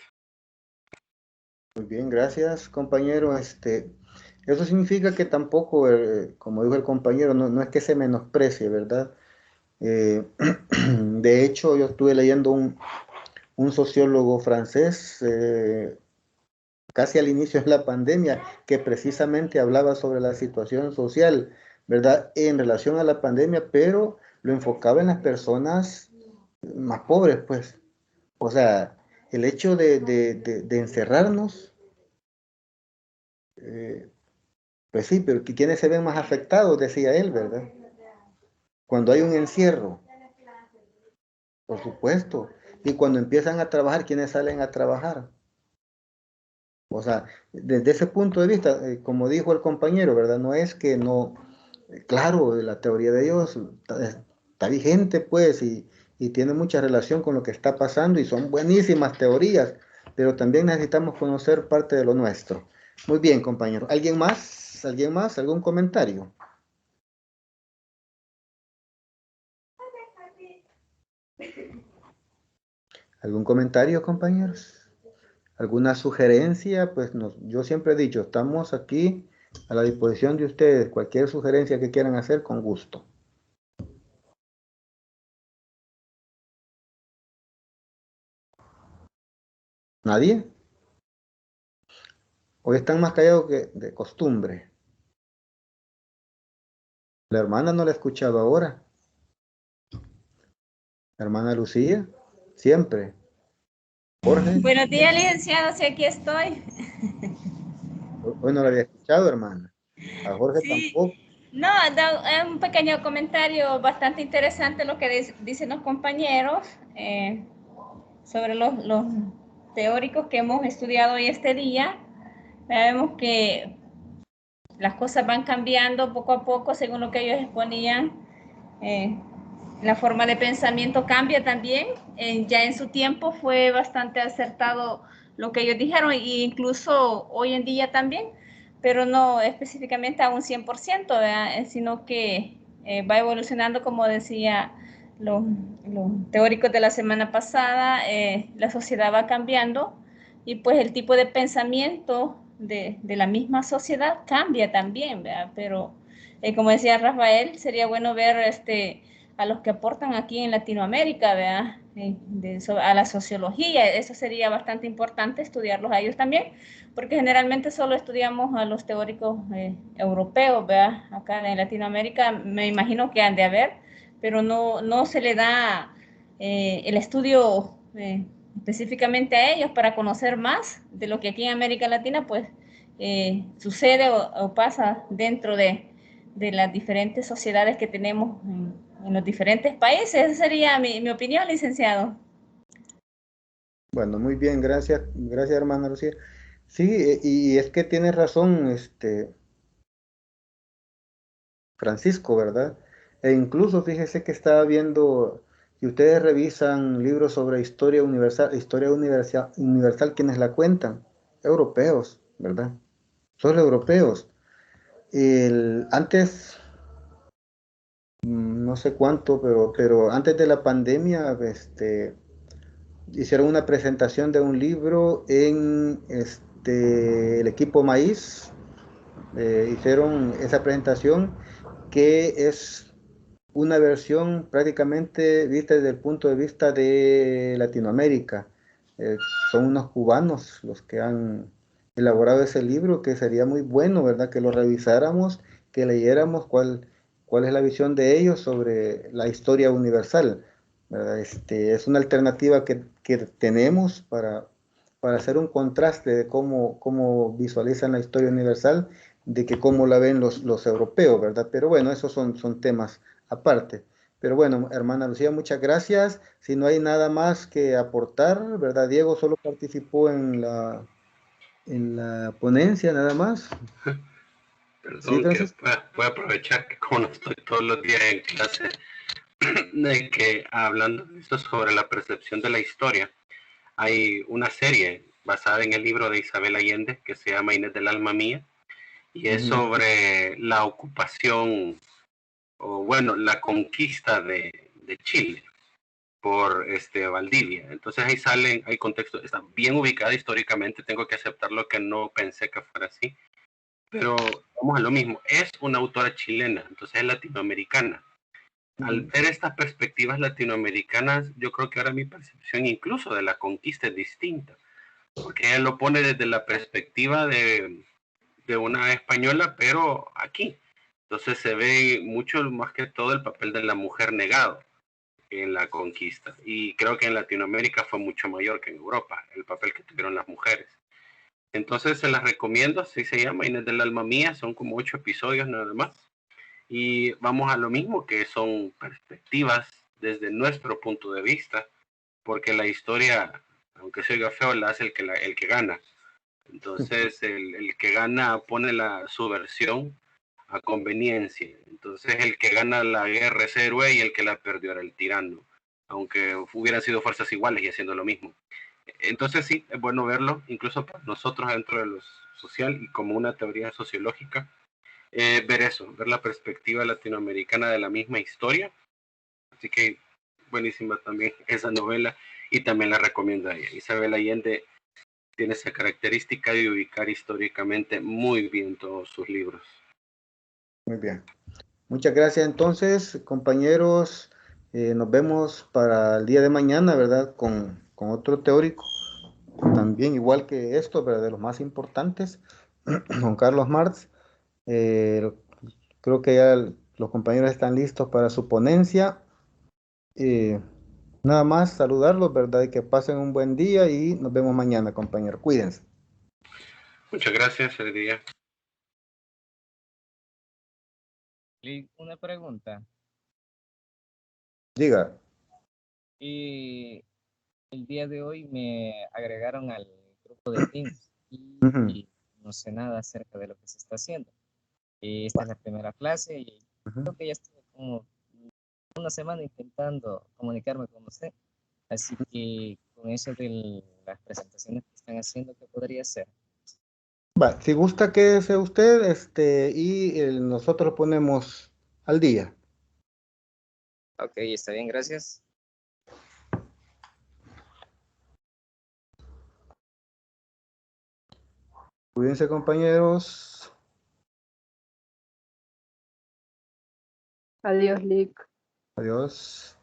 Muy bien, gracias, compañero. Eso significa que tampoco, como dijo el compañero, no es que se menosprecie, ¿verdad? De hecho, yo estuve leyendo un sociólogo francés casi al inicio de la pandemia, que precisamente hablaba sobre la situación social, ¿verdad? En relación a la pandemia, pero lo enfocaba en las personas más pobres, pues. O sea, el hecho de encerrarnos, pues sí, pero ¿quiénes se ven más afectados? Decía él, ¿verdad? Cuando hay un encierro, por supuesto. Y cuando empiezan a trabajar, ¿quiénes salen a trabajar? O sea, desde ese punto de vista, como dijo el compañero, ¿verdad? No es que no, claro, la teoría de ellos está vigente, pues, y tiene mucha relación con lo que está pasando, y son buenísimas teorías, pero también necesitamos conocer parte de lo nuestro. Muy bien, compañero. ¿Alguien más? más? ¿Alguien más? ¿Algún comentario? ¿Algún comentario, compañeros? ¿Alguna sugerencia? Pues yo siempre he dicho, estamos aquí a la disposición de ustedes. Cualquier sugerencia que quieran hacer, con gusto. ¿Nadie? Hoy están más callados que de costumbre. La hermana no la he escuchado ahora. La hermana Lucía, siempre. Jorge, Buenos días, licenciado, sí, aquí estoy. hoy no la había escuchado, hermana. A Jorge Sí, tampoco. no, es un pequeño comentario bastante interesante lo que dicen los compañeros sobre los teóricos que hemos estudiado hoy este día. Vemos que las cosas van cambiando poco a poco según lo que ellos exponían. La forma de pensamiento cambia también. Ya en su tiempo fue bastante acertado lo que ellos dijeron, e incluso hoy en día también, pero no específicamente a un 100%, ¿verdad? Sino que va evolucionando, como decía los teóricos de la semana pasada, la sociedad va cambiando y pues el tipo de pensamiento de la misma sociedad cambia también, ¿verdad? Pero como decía Rafael, sería bueno ver a los que aportan aquí en Latinoamérica, ¿verdad? A la sociología, eso sería bastante importante estudiarlos a ellos también, porque generalmente solo estudiamos a los teóricos europeos, ¿verdad? Acá en Latinoamérica me imagino que han de haber, pero no se le da el estudio específicamente a ellos para conocer más de lo que aquí en América Latina pues sucede o pasa dentro de las diferentes sociedades que tenemos en los diferentes países. Esa sería mi opinión, licenciado. Bueno, muy bien, gracias, gracias, hermana Lucía. Sí, y es que tiene razón, Francisco, ¿verdad? E incluso fíjese que estaba viendo, si ustedes revisan libros sobre historia universal, quienes la cuentan, europeos, ¿verdad? Solo europeos. Antes, no sé cuánto, pero antes de la pandemia, hicieron una presentación de un libro en el equipo Maíz. Hicieron esa presentación que es una versión prácticamente vista desde el punto de vista de Latinoamérica. Son unos cubanos los que han elaborado ese libro, que sería muy bueno, ¿verdad? Que lo revisáramos, que leyéramos cuál es la visión de ellos sobre la historia universal, ¿verdad? Es una alternativa que tenemos para hacer un contraste de cómo visualizan la historia universal, de que cómo la ven los europeos, ¿verdad? Pero bueno, esos son temas aparte. Pero bueno, hermana Lucía, muchas gracias. Si no hay nada más que aportar, ¿verdad? Diego solo participó en la ponencia, nada más. Perdón, Sí, que puedo aprovechar que como no estoy todos los días en clase, de que hablando de esto sobre la percepción de la historia, hay una serie basada en el libro de Isabel Allende que se llama Inés del Alma Mía, y es sobre la ocupación, o bueno, la conquista de Chile por Valdivia. Entonces ahí salen, hay contexto, está bien ubicada históricamente, tengo que aceptarlo que no pensé que fuera así, pero vamos a lo mismo, es una autora chilena, entonces es latinoamericana. Al ver estas perspectivas latinoamericanas, yo creo que ahora mi percepción incluso de la conquista es distinta, porque ella lo pone desde la perspectiva de una española, pero aquí. Entonces se ve mucho más que todo el papel de la mujer negado en la conquista. Y creo que en Latinoamérica fue mucho mayor que en Europa, el papel que tuvieron las mujeres. Entonces se las recomiendo, así se llama, Inés del Alma Mía, son como 8 episodios nada más. Y vamos a lo mismo, que son perspectivas desde nuestro punto de vista, porque la historia, aunque se oiga feo, la hace el que gana. Entonces el que gana pone su versión a conveniencia. Entonces el que gana la guerra es héroe y el que la perdió era el tirano, aunque hubieran sido fuerzas iguales y haciendo lo mismo. Entonces sí, es bueno verlo, incluso para nosotros dentro de lo social y como una teoría sociológica, ver eso, ver la perspectiva latinoamericana de la misma historia. Así que buenísima también esa novela y también la recomiendo a ella. Isabel Allende tiene esa característica de ubicar históricamente muy bien todos sus libros. Muy bien. Muchas gracias entonces, compañeros. Nos vemos para el día de mañana, ¿verdad? Con otro teórico, también igual que esto, ¿verdad? De los más importantes, don Carlos Marx. Creo que ya los compañeros están listos para su ponencia. Nada más saludarlos, ¿verdad? Y que pasen un buen día y nos vemos mañana, compañeros. Cuídense. Muchas gracias, el día. Una pregunta. Diga. Y el día de hoy me agregaron al grupo de Teams y no sé nada acerca de lo que se está haciendo. Esta es la primera clase y creo que ya estuve como una semana intentando comunicarme con usted. Así que con eso de las presentaciones que están haciendo, ¿qué podría hacer? Va, si gusta quédese usted, y nosotros ponemos al día. Ok, está bien, gracias. Cuídense, compañeros. Adiós, Lick. Adiós.